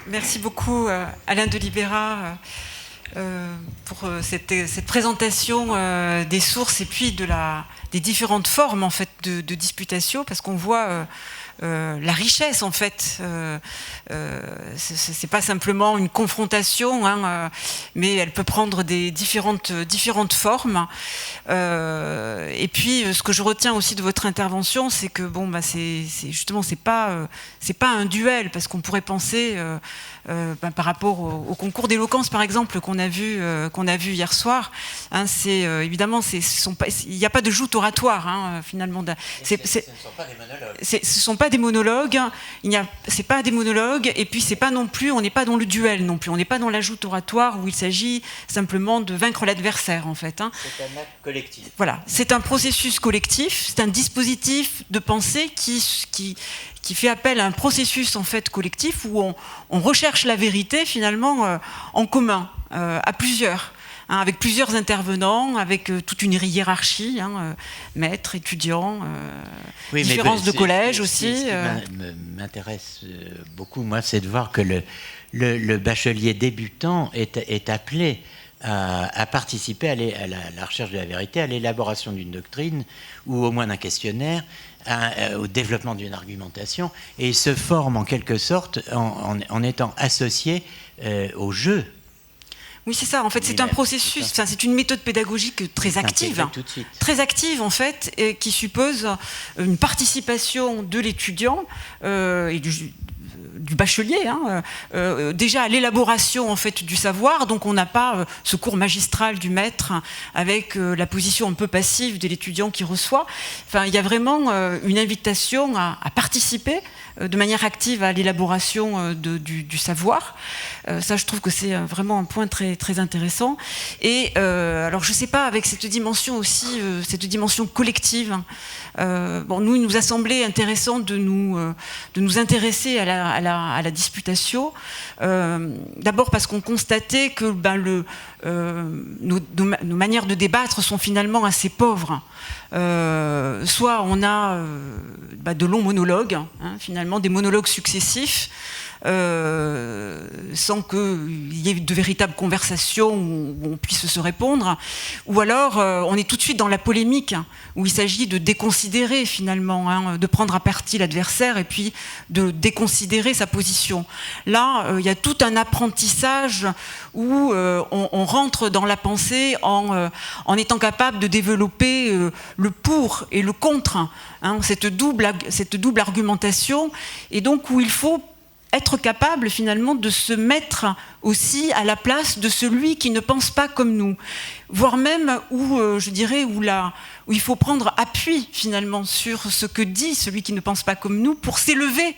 Merci beaucoup, Alain de Libera, pour cette présentation des sources et puis des différentes formes en fait de disputatio, parce qu'on voit la richesse en fait. C'est pas simplement une confrontation, mais elle peut prendre des différentes formes. Et puis, ce que je retiens aussi de votre intervention, c'est que c'est pas un duel, parce qu'on pourrait penser par rapport au concours d'éloquence, par exemple, qu'on a vu hier soir. Évidemment, il n'y a pas de joute oratoire, finalement. Ce ne sont pas des monologues. Ce sont pas des monologues. C'est pas des monologues. Et puis c'est pas non plus. On n'est pas dans le duel non plus. On n'est pas dans la joute oratoire où il s'agit simplement de vaincre l'adversaire, en fait. C'est un acte collectif. Voilà. C'est un processus collectif. C'est un dispositif de pensée qui fait appel à un processus en fait collectif où on recherche la vérité finalement en commun, à plusieurs, avec plusieurs intervenants, avec toute une hiérarchie, maîtres, étudiants, différences de collège aussi. Ce qui m'intéresse beaucoup, moi, c'est de voir que le bachelier débutant est appelé à participer à la recherche de la vérité, à l'élaboration d'une doctrine ou au moins d'un questionnaire, au développement d'une argumentation, et il se forme en quelque sorte en étant associé au jeu. Oui, c'est ça. En fait, c'est un processus, c'est une méthode pédagogique très active, en fait, et qui suppose une participation de l'étudiant et du bachelier, hein, déjà à l'élaboration en fait du savoir. Donc on n'a pas ce cours magistral du maître avec la position un peu passive de l'étudiant qui reçoit. Enfin, il y a vraiment une invitation à participer de manière active à l'élaboration du savoir. Ça, je trouve que c'est vraiment un point très, très intéressant. Et alors, je ne sais pas, avec cette dimension aussi, cette dimension collective, bon, nous, il nous a semblé intéressant de nous intéresser à la disputatio. D'abord parce qu'on constatait que nos manières de débattre sont finalement assez pauvres. Soit on a de longs monologues, hein, finalement des monologues successifs, sans qu'il y ait de véritables conversations où on puisse se répondre, ou alors on est tout de suite dans la polémique, où il s'agit de déconsidérer finalement, hein, de prendre à partie l'adversaire et puis de déconsidérer sa position. Là, il y a tout un apprentissage où on rentre dans la pensée en étant capable de développer le pour et le contre, hein, cette double argumentation, et donc où il faut être capable finalement de se mettre aussi à la place de celui qui ne pense pas comme nous, voire même où, je dirais, où il faut prendre appui finalement sur ce que dit celui qui ne pense pas comme nous pour s'élever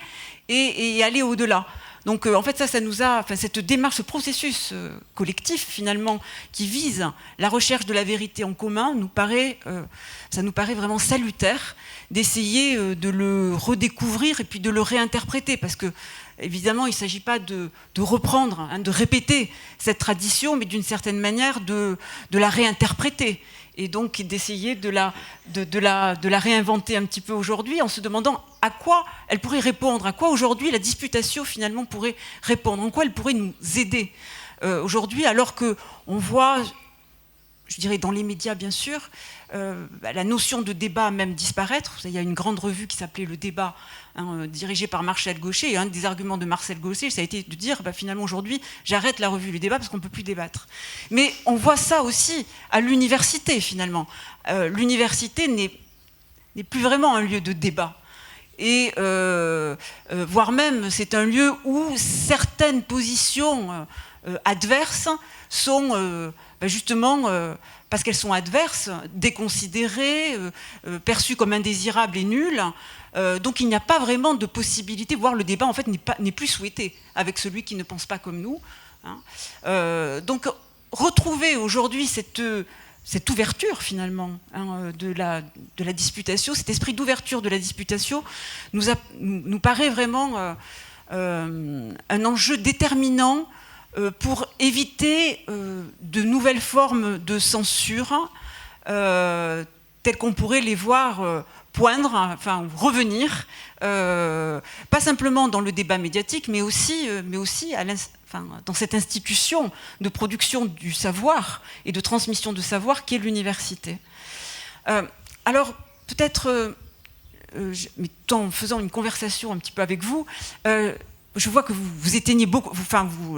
et aller au-delà. Donc en fait ça nous a, cette démarche, ce processus collectif finalement qui vise la recherche de la vérité en commun ça nous paraît vraiment salutaire d'essayer de le redécouvrir et puis de le réinterpréter, parce que évidemment il ne s'agit pas de reprendre, hein, de répéter cette tradition, mais d'une certaine manière de la réinterpréter. Et donc d'essayer de la réinventer un petit peu aujourd'hui en se demandant à quoi elle pourrait répondre, à quoi aujourd'hui la disputatio finalement pourrait répondre, en quoi elle pourrait nous aider aujourd'hui, alors qu'on voit, je dirais dans les médias bien sûr, la notion de débat même disparaître. Il y a une grande revue qui s'appelait Le Débat, hein, dirigée par Marcel Gauchet, et un des arguments de Marcel Gauchet, ça a été de dire finalement aujourd'hui j'arrête la revue Le Débat parce qu'on ne peut plus débattre. Mais on voit ça aussi à l'université finalement. L'université n'est plus vraiment un lieu de débat. Et voire même c'est un lieu où certaines positions adverses sont justement, parce qu'elles sont adverses, déconsidérées, perçues comme indésirables et nulles. Donc il n'y a pas vraiment de possibilité, voire le débat en fait n'est plus souhaité avec celui qui ne pense pas comme nous, hein. Donc retrouver aujourd'hui cette ouverture finalement, hein, de la disputatio, cet esprit d'ouverture de la disputatio nous paraît vraiment un enjeu déterminant pour éviter de nouvelles formes de censure telles qu'on pourrait les voir poindre, enfin revenir, pas simplement dans le débat médiatique, mais aussi dans cette institution de production du savoir et de transmission de savoir qu'est l'université. Alors peut-être, mais en faisant une conversation un petit peu avec vous, je vois que vous éteignez beaucoup,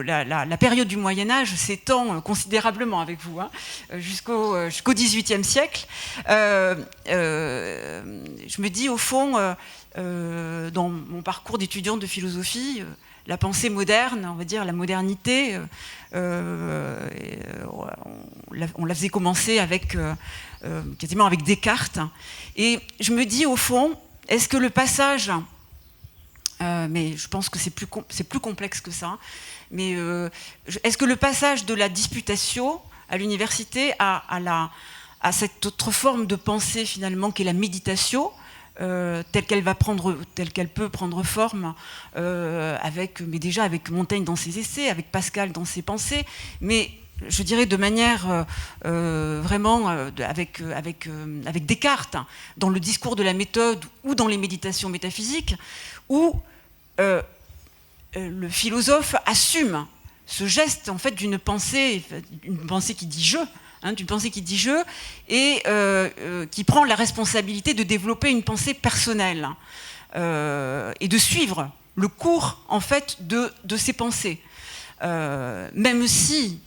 la période du Moyen-Âge s'étend considérablement avec vous, hein, jusqu'au XVIIIe siècle. Je me dis, au fond, dans mon parcours d'étudiante de philosophie, la pensée moderne, on va dire la modernité, on la faisait commencer quasiment avec Descartes. Et je me dis, au fond, est-ce que le passage... mais je pense que c'est plus complexe que ça. Mais est-ce que le passage de la disputatio à l'université à cette autre forme de pensée finalement qu'est la méditatio, telle qu'elle peut prendre forme, mais déjà avec Montaigne dans ses essais, avec Pascal dans ses pensées, mais je dirais de manière vraiment avec Descartes, dans le discours de la méthode ou dans les méditations métaphysiques, où le philosophe assume ce geste en fait d'une pensée qui dit je, hein, d'une pensée qui dit je, et qui prend la responsabilité de développer une pensée personnelle et de suivre le cours en fait de ses pensées, même si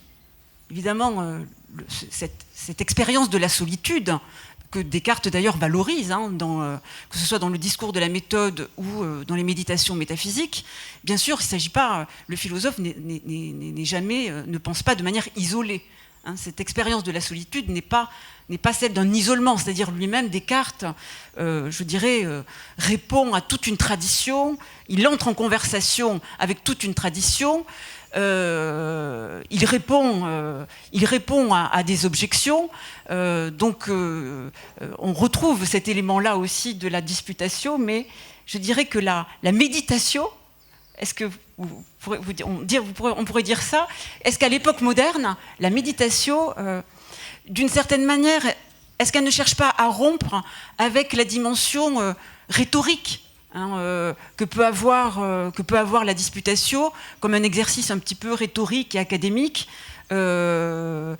évidemment cette expérience de la solitude que Descartes d'ailleurs valorise, que ce soit dans le discours de la méthode ou dans les méditations métaphysiques. Bien sûr, il ne s'agit pas, le philosophe ne pense pas de manière isolée. Cette expérience de la solitude n'est pas celle d'un isolement, c'est-à-dire lui-même, Descartes, répond à toute une tradition, il entre en conversation avec toute une tradition, il répond à des objections, donc on retrouve cet élément-là aussi de la disputatio, mais je dirais que la méditation, est-ce que on pourrait dire ça, est-ce qu'à l'époque moderne, la méditation, d'une certaine manière, est-ce qu'elle ne cherche pas à rompre avec la dimension rhétorique que peut avoir la disputatio, comme un exercice un petit peu rhétorique et académique. Voilà,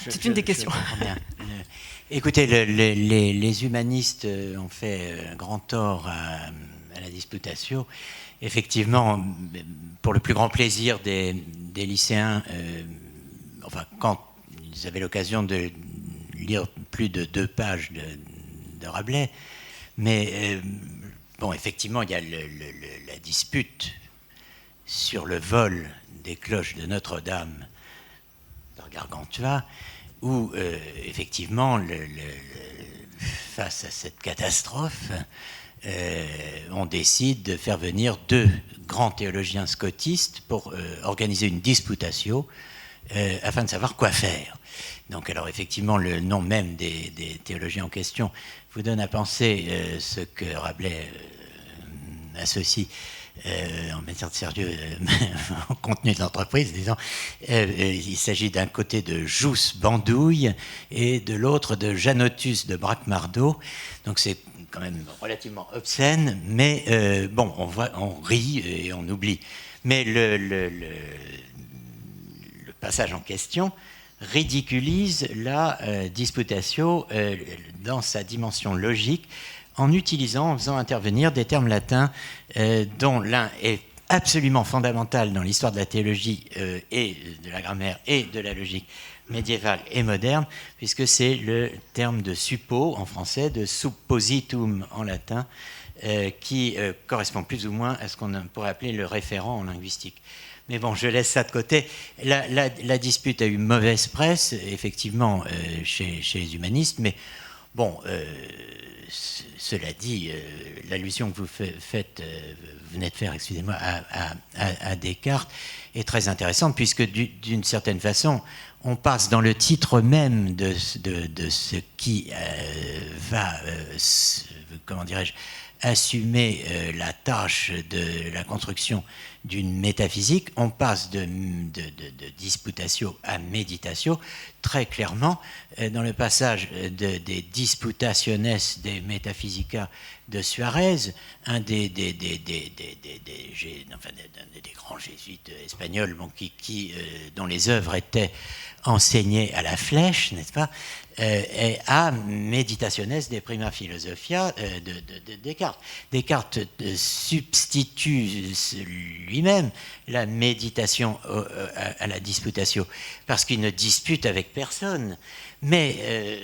c'est une des questions. Écoutez, les humanistes ont fait grand tort à la disputatio. Effectivement, pour le plus grand plaisir des lycéens, quand ils avaient l'occasion de lire plus de 2 pages de Rabelais, mais effectivement, il y a la dispute sur le vol des cloches de Notre-Dame par Gargantua, où effectivement, face à cette catastrophe, on décide de faire venir 2 grands théologiens scotistes pour organiser une disputatio afin de savoir quoi faire. Donc, alors effectivement, le nom même des théologiens en question vous donne à penser ce que Rabelais associe en matière de sérieux au contenu de l'entreprise, disons, il s'agit d'un côté de Jus Bandouille et de l'autre de Janotus de Bracmardeau. Donc c'est quand même relativement obscène, mais on rit et on oublie. Mais le passage en question ridiculise la disputatio dans sa dimension logique en faisant intervenir des termes latins dont l'un est absolument fondamental dans l'histoire de la théologie et de la grammaire et de la logique médiévale et moderne, puisque c'est le terme de suppo en français, de suppositum en latin, qui correspond plus ou moins à ce qu'on pourrait appeler le référent en linguistique. Mais bon, je laisse ça de côté. La dispute a eu mauvaise presse, effectivement, chez les humanistes, mais bon, cela dit, l'allusion que vous venez de faire, excusez-moi, à Descartes est très intéressante, puisque d'une certaine façon, on passe dans le titre même de ce qui va, comment dirais-je, assumer la tâche de la construction d'une métaphysique, on passe de disputatio à méditatio, très clairement, dans le passage des Disputationes de Metaphysica de Suarez, un des grands jésuites espagnols dont les œuvres étaient enseignées à la flèche, n'est-ce pas, à Meditationes de Prima Philosophia de Descartes. Descartes substitue lui-même la méditation à la disputatio, parce qu'il ne dispute avec personne. Mais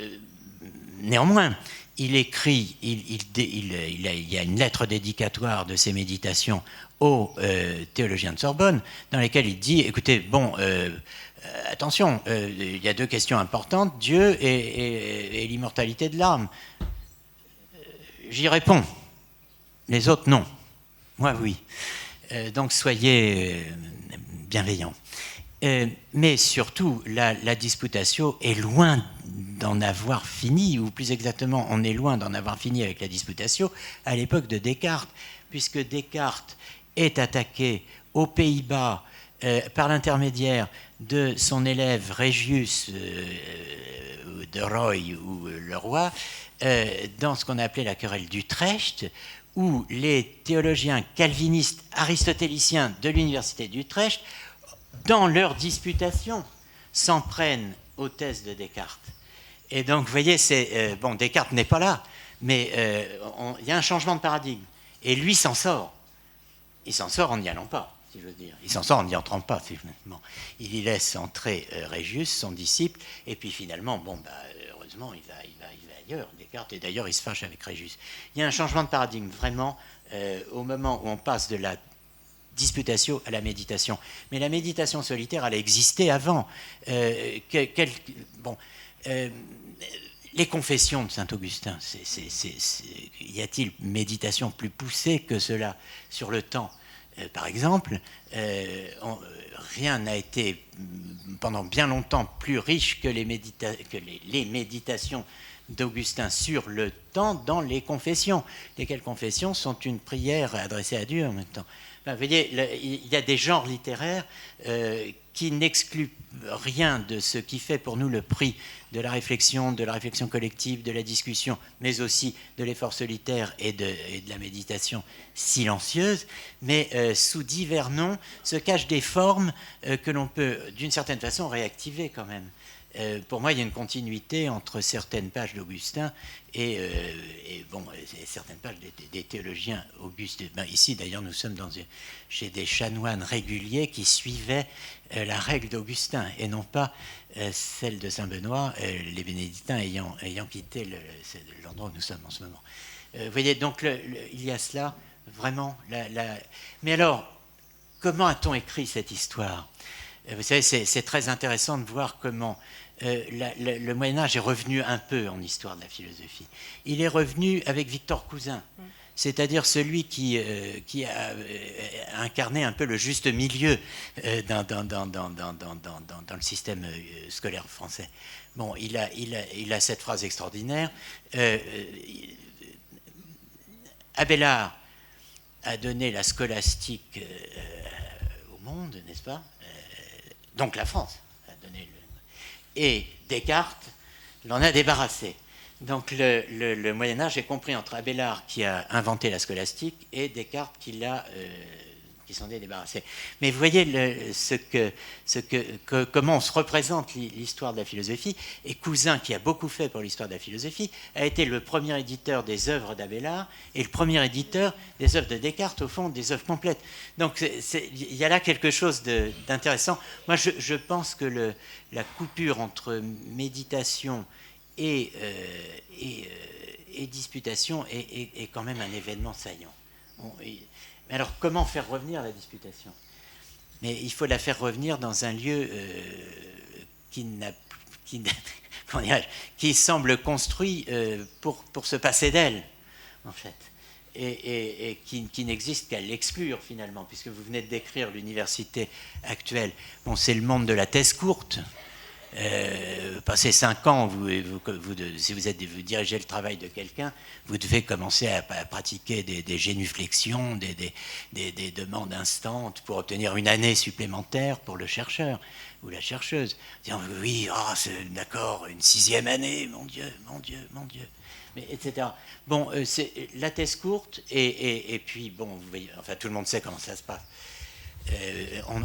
néanmoins, il écrit, il y a une lettre dédicatoire de ses méditations aux théologiens de Sorbonne, dans lesquelles il dit, écoutez, attention, il y a 2 questions importantes, Dieu et l'immortalité de l'âme. J'y réponds. Les autres, non. Moi, oui. Donc, soyez bienveillants. Mais surtout, la disputatio est loin d'en avoir fini, ou plus exactement, on est loin d'en avoir fini avec la disputatio à l'époque de Descartes, puisque Descartes est attaqué aux Pays-Bas par l'intermédiaire de son élève Régius de Roy ou le roi, dans ce qu'on a appelé la querelle d'Utrecht, où les théologiens calvinistes aristotéliciens de l'université d'Utrecht, dans leur disputation, s'en prennent aux thèses de Descartes. Et donc, vous voyez, Descartes n'est pas là, mais il y a un changement de paradigme. Et lui s'en sort. Il s'en sort en n'y allant pas. si j'ose dire. Il s'en sort en n'y entrant pas. Bon. Il y laisse entrer Régius, son disciple, et puis finalement, heureusement, il va ailleurs, Descartes, et d'ailleurs, il se fâche avec Régius. Il y a un changement de paradigme, vraiment, au moment où on passe de la disputatio à la méditation. Mais la méditation solitaire, elle a existé avant. Les confessions de Saint-Augustin, y a-t-il méditation plus poussée que cela sur le temps? Par exemple, rien n'a été pendant bien longtemps plus riche que les méditations d'Augustin sur le temps dans les confessions, lesquelles confessions sont une prière adressée à Dieu en même temps. Enfin, vous voyez, il y a des genres littéraires qui n'excluent rien de ce qui fait pour nous le prix de la réflexion collective, de la discussion, mais aussi de l'effort solitaire et de la méditation silencieuse, mais sous divers noms se cachent des formes que l'on peut, d'une certaine façon, réactiver quand même. Pour moi, il y a une continuité entre certaines pages d'Augustin et certaines pages des théologiens augustes. Ici, d'ailleurs, nous sommes chez des chanoines réguliers qui suivaient la règle d'Augustin et non pas celle de Saint-Benoît, les bénédictins ayant quitté l'endroit où nous sommes en ce moment. Vous voyez, donc il y a cela, vraiment. Mais alors, comment a-t-on écrit cette histoire ? Vous savez, c'est très intéressant de voir comment le Moyen-Âge est revenu un peu en histoire de la philosophie. Il est revenu avec Victor Cousin, c'est-à-dire celui qui a incarné un peu le juste milieu dans le système scolaire français. Bon, il a cette phrase extraordinaire. Abélard a donné la scolastique au monde, n'est-ce pas ? Donc la France a donné et Descartes l'en a débarrassé. Donc le Moyen-Âge est compris entre Abélard qui a inventé la scolastique et Descartes qui s'en est débarrassé. Mais vous voyez comment on se représente l'histoire de la philosophie, et Cousin, qui a beaucoup fait pour l'histoire de la philosophie, a été le premier éditeur des œuvres d'Abélard et le premier éditeur des œuvres de Descartes, au fond, des œuvres complètes. Donc il y a là quelque chose d'intéressant. Moi, je pense que la coupure entre méditation et disputation est quand même un événement saillant. Mais alors, comment faire revenir la disputation ? Mais il faut la faire revenir dans un lieu qui semble construit pour se passer d'elle, en fait, et qui n'existe qu'à l'exclure, finalement, puisque vous venez de décrire l'université actuelle. Bon, c'est le monde de la thèse courte. Passé 5 ans, si vous dirigez le travail de quelqu'un, vous devez commencer à pratiquer des génuflexions, des demandes instantes pour obtenir une année supplémentaire pour le chercheur ou la chercheuse. Disant, oui, c'est d'accord, une 6e année, mon Dieu, mais, etc. Bon, c'est la thèse courte, et puis, bon, vous voyez, enfin, tout le monde sait comment ça se passe.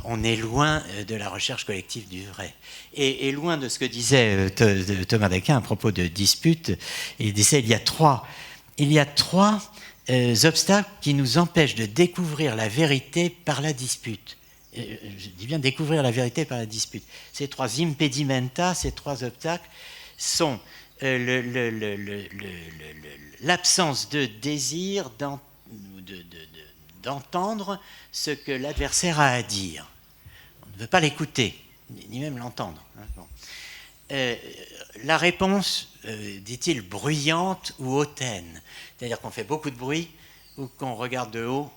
On est loin de la recherche collective du vrai. Et loin de ce que disait Thomas d'Aquin à propos de disputes. Il disait il y a trois obstacles qui nous empêchent de découvrir la vérité par la dispute. Je dis bien découvrir la vérité par la dispute. Ces 3 impedimenta, ces 3 obstacles sont l'absence de désir d'entendre ce que l'adversaire a à dire. On ne veut pas l'écouter, ni même l'entendre. Bon. La réponse, dit-il, bruyante ou hautaine, c'est-à-dire qu'on fait beaucoup de bruit ou qu'on regarde de haut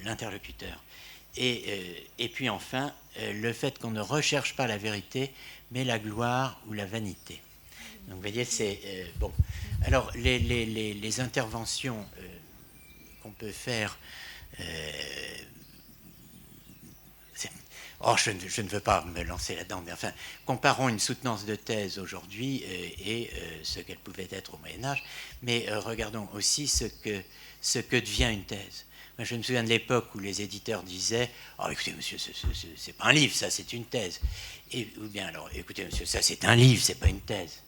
l'interlocuteur. Et puis enfin, le fait qu'on ne recherche pas la vérité, mais la gloire ou la vanité. Donc vous voyez, c'est... bon. Alors, les interventions qu'on peut faire... je ne veux pas me lancer là-dedans, mais enfin, comparons une soutenance de thèse aujourd'hui et ce qu'elle pouvait être au Moyen-Âge, mais regardons aussi ce que devient une thèse. Moi, je me souviens de l'époque où les éditeurs disaient « Oh, écoutez, monsieur, c'est pas un livre, ça, c'est une thèse. » Ou bien, alors, écoutez, monsieur, ça, c'est un livre, c'est pas une thèse.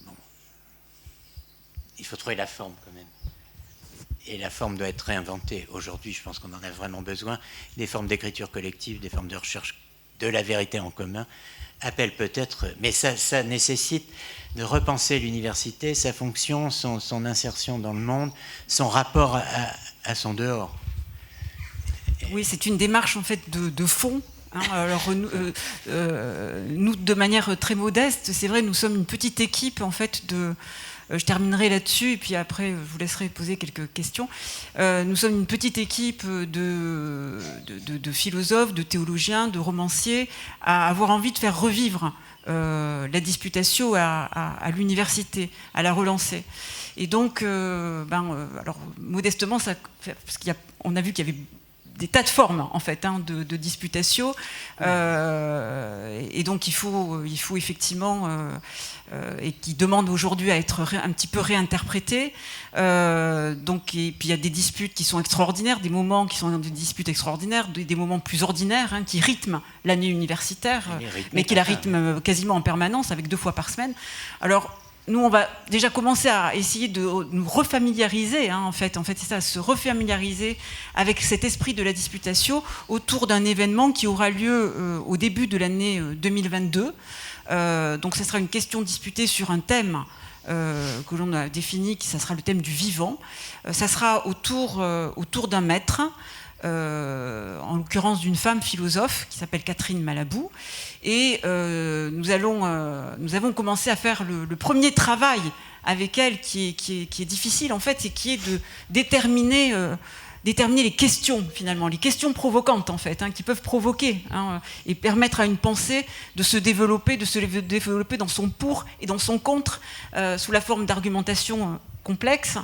Bon. Il faut trouver la forme, quand même. et la forme doit être réinventée. Aujourd'hui, je pense qu'on en a vraiment besoin. Des formes d'écriture collective, des formes de recherche de la vérité en commun, appellent peut-être, mais ça nécessite de repenser l'université, sa fonction, son insertion dans le monde, son rapport à son dehors. Oui, c'est une démarche en fait de fond. Alors nous, de manière très modeste, c'est vrai, nous sommes une petite équipe en fait je terminerai là-dessus et puis après je vous laisserai poser quelques questions. Nous sommes une petite équipe de philosophes, de théologiens, de romanciers à avoir envie de faire revivre la disputatio à l'université, à la relancer. Et donc, alors modestement, parce qu'on a vu qu'il y avait des tas de formes en fait de disputatio, et donc il faut effectivement et qui demande aujourd'hui à être un petit peu réinterprété. Donc, et puis il y a des disputes qui sont extraordinaires, des moments qui sont des disputes extraordinaires, des moments plus ordinaires qui rythment l'année universitaire, mais qui la rythment quasiment en permanence, avec 2 fois par semaine. Alors nous, on va déjà commencer à essayer de nous refamiliariser, en fait c'est ça, se refamiliariser avec cet esprit de la disputatio autour d'un événement qui aura lieu au début de l'année 2022. Donc, ce sera une question disputée sur un thème que l'on a défini, ça sera le thème du vivant. Ça sera autour d'un maître, en l'occurrence d'une femme philosophe qui s'appelle Catherine Malabou. Et nous avons commencé à faire le premier travail avec elle qui est difficile en fait, et qui est de déterminer les questions finalement, les questions provocantes en fait, qui peuvent provoquer et permettre à une pensée de se développer dans son pour et dans son contre sous la forme d'argumentation complexe.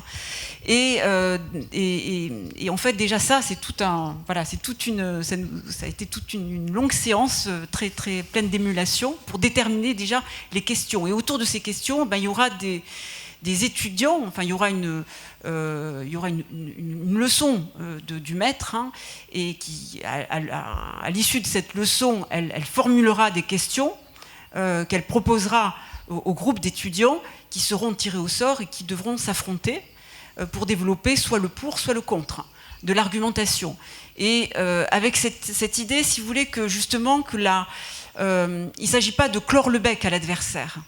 Et en fait déjà ça a été toute une longue séance très très pleine d'émulation pour déterminer déjà les questions. Et autour de ces questions, il y aura des étudiants, il y aura une leçon du maître, et qui à l'issue de cette leçon, elle formulera des questions qu'elle proposera au groupe d'étudiants qui seront tirés au sort et qui devront s'affronter pour développer soit le pour, soit le contre de l'argumentation. Et avec cette idée, si vous voulez, que justement, il ne s'agit pas de clore le bec à l'adversaire,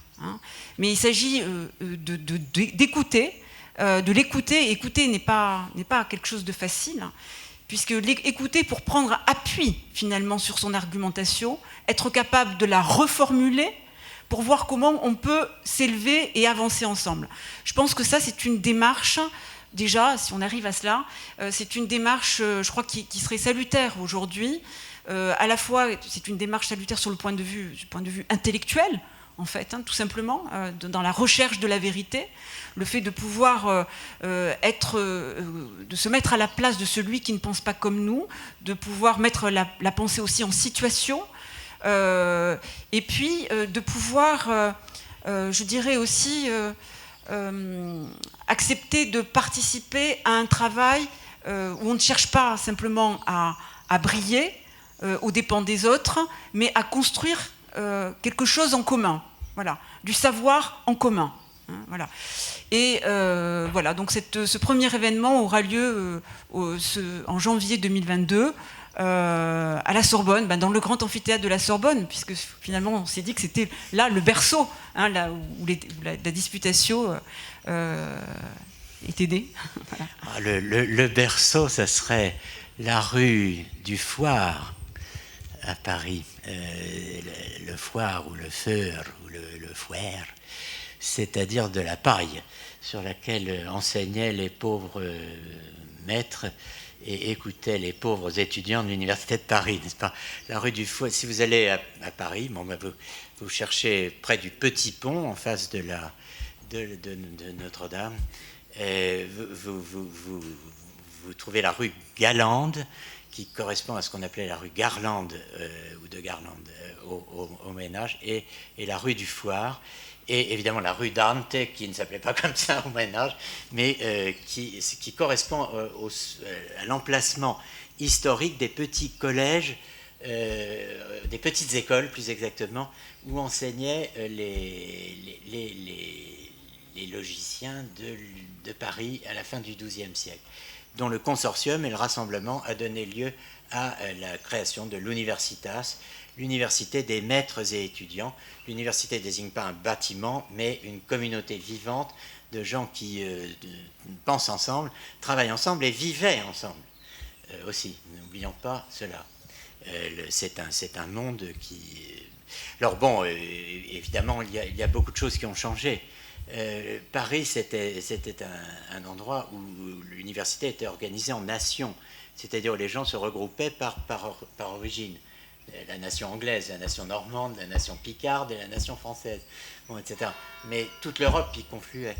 mais il s'agit d'écouter, de l'écouter. Écouter n'est pas quelque chose de facile, puisque écouter pour prendre appui finalement sur son argumentation, être capable de la reformuler, pour voir comment on peut s'élever et avancer ensemble. Je pense que ça, c'est une démarche, déjà, si on arrive à cela, c'est une démarche, je crois, qui serait salutaire aujourd'hui. À la fois, c'est une démarche salutaire du point de vue intellectuel, en fait, tout simplement, dans la recherche de la vérité, le fait de pouvoir de se mettre à la place de celui qui ne pense pas comme nous, de pouvoir mettre la pensée aussi en situation, et puis de pouvoir, je dirais aussi, accepter de participer à un travail où on ne cherche pas simplement à briller aux dépens des autres, mais à construire quelque chose en commun, voilà, du savoir en commun. Voilà. Et voilà, donc ce premier événement aura lieu en janvier 2022 à la Sorbonne, dans le grand amphithéâtre de la Sorbonne, puisque finalement on s'est dit que c'était là le berceau, là où la disputatio est aidée. Voilà. Le berceau, ça serait la rue du Foire à Paris, le foire ou le feur ou le foire, c'est-à-dire de la paille sur laquelle enseignaient les pauvres maîtres et écoutaient les pauvres étudiants de l'université de Paris, n'est-ce pas? La rue du Foire, si vous allez à Paris, vous cherchez près du Petit Pont, en face de Notre-Dame, vous trouvez la rue Galande, qui correspond à ce qu'on appelait la rue Garlande, ou de Garlande au Moyen-Âge, et la rue du Foire, et évidemment la rue Dante, qui ne s'appelait pas comme ça au Moyen-Âge, mais qui correspond à l'emplacement historique des petits collèges, des petites écoles plus exactement, où enseignaient les logiciens de Paris à la fin du XIIe siècle, dont le consortium et le rassemblement a donné lieu à la création de l'Universitas, l'université des maîtres et étudiants. L'université ne désigne pas un bâtiment, mais une communauté vivante de gens qui pensent ensemble, travaillent ensemble et vivaient ensemble aussi. N'oublions pas cela. C'est un monde qui... Alors bon, évidemment, il y a beaucoup de choses qui ont changé. Paris, c'était un endroit où l'université était organisée en nations, c'est-à-dire où les gens se regroupaient par origine. La nation anglaise, la nation normande, la nation picarde et la nation française, bon, etc. Mais toute l'Europe y confluait.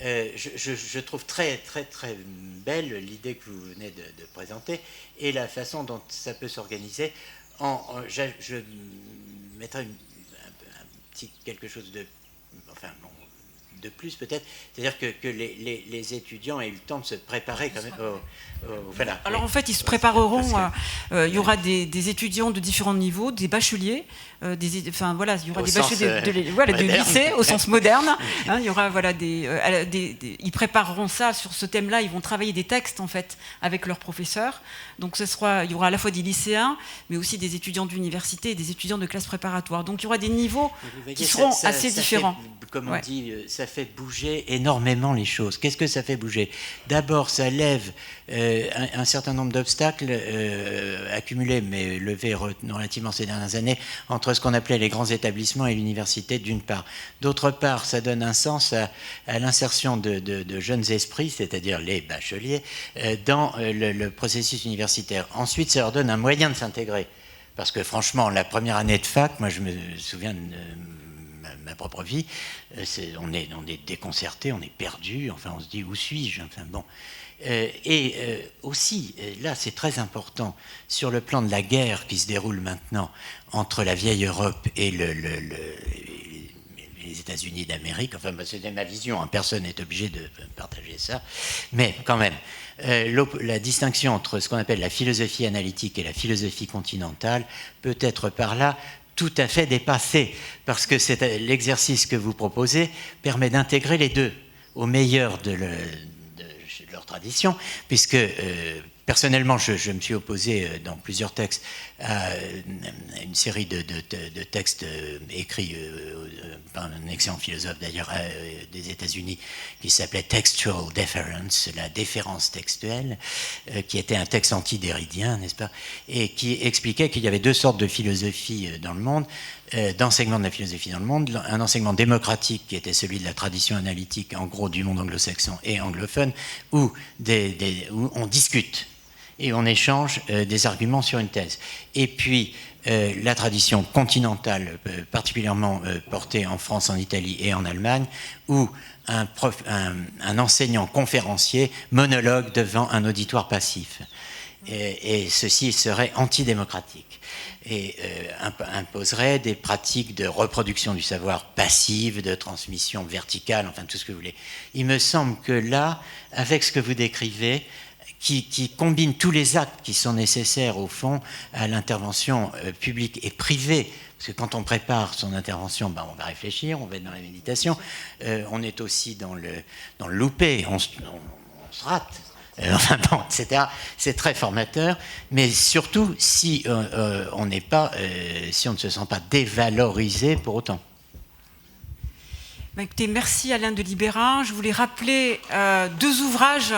Je trouve très, très, très belle l'idée que vous venez de présenter et la façon dont ça peut s'organiser. Je mettrai un petit quelque chose de... Enfin, bon, de plus peut-être, c'est-à-dire que les étudiants aient eu le temps de se préparer quand même. Voilà. Alors en fait, ils se prépareront. Il y aura des étudiants de différents niveaux, des bacheliers, enfin voilà, il y aura des bacheliers du lycée au sens moderne. Hein, il y aura voilà ils prépareront ça sur ce thème-là. Ils vont travailler des textes en fait avec leurs professeurs. Donc il y aura à la fois des lycéens, mais aussi des étudiants d'université et des étudiants de classe préparatoire. Donc il y aura des niveaux qui seront assez différents. Comme on dit, ça fait bouger énormément les choses. Qu'est-ce que ça fait bouger? D'abord, ça lève un certain nombre d'obstacles accumulés, mais levés relativement ces dernières années, entre ce qu'on appelait les grands établissements et l'université, d'une part. D'autre part, ça donne un sens à l'insertion de jeunes esprits, c'est-à-dire les bacheliers, dans le processus universitaire. Ensuite, ça leur donne un moyen de s'intégrer. Parce que franchement, la première année de fac, moi je me souviens de ma propre vie, on est déconcerté, on est perdu, enfin on se dit où suis-je, enfin bon. Aussi, là c'est très important, sur le plan de la guerre qui se déroule maintenant entre la vieille Europe et les États-Unis d'Amérique, enfin c'est ma vision, hein, personne n'est obligé de partager ça, mais quand même, la distinction entre ce qu'on appelle la philosophie analytique et la philosophie continentale peut être par là tout à fait dépassé, parce que l'exercice que vous proposez permet d'intégrer les deux au meilleur de leur tradition, puisque personnellement, je me suis opposé dans plusieurs textes à une série de textes écrits par un excellent philosophe d'ailleurs des États-Unis qui s'appelait Textual Deference, la déférence textuelle, qui était un texte anti-déridien, n'est-ce pas, et qui expliquait qu'il y avait deux sortes de philosophie dans le monde, d'enseignement de la philosophie dans le monde, un enseignement démocratique qui était celui de la tradition analytique, en gros du monde anglo-saxon et anglophone, où on discute et on échange des arguments sur une thèse. Et puis, la tradition continentale, particulièrement portée en France, en Italie et en Allemagne, où un enseignant conférencier monologue devant un auditoire passif. Et ceci serait antidémocratique et imposerait des pratiques de reproduction du savoir passive, de transmission verticale, enfin tout ce que vous voulez. Il me semble que là, avec ce que vous décrivez, qui combine tous les actes qui sont nécessaires, au fond, à l'intervention publique et privée. Parce que quand on prépare son intervention, on va réfléchir, on va être dans la méditation. On est aussi dans le loupé, on se rate. Enfin bon, etc. C'est très formateur, mais surtout si on ne se sent pas dévalorisé pour autant. Écoutez, merci Alain de Libérin. Je voulais rappeler deux ouvrages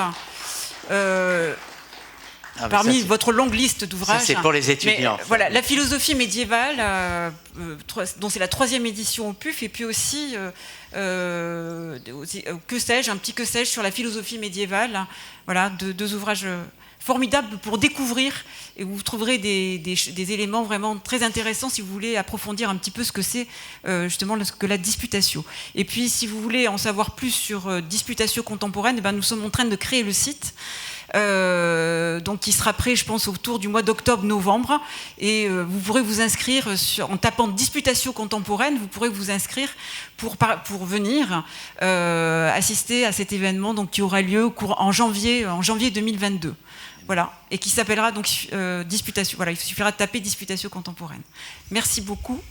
parmi votre longue liste d'ouvrages. Ça, c'est pour les étudiants. Mais, voilà, la philosophie médiévale, dont c'est la 3e édition au PUF, et puis aussi, que sais-je, un petit que sais-je sur la philosophie médiévale. Voilà, deux ouvrages formidables pour découvrir, et vous trouverez des éléments vraiment très intéressants si vous voulez approfondir un petit peu ce que c'est justement que la disputatio. Et puis si vous voulez en savoir plus sur disputatio contemporaine, nous sommes en train de créer le site, donc qui sera prêt, je pense, autour du mois d'octobre-novembre, et vous pourrez vous inscrire en tapant disputatio contemporaine, vous pourrez vous inscrire pour venir assister à cet événement, donc qui aura lieu en janvier 2022. Voilà, et qui s'appellera donc disputatio. Voilà, il suffira de taper disputatio contemporaine. Merci beaucoup.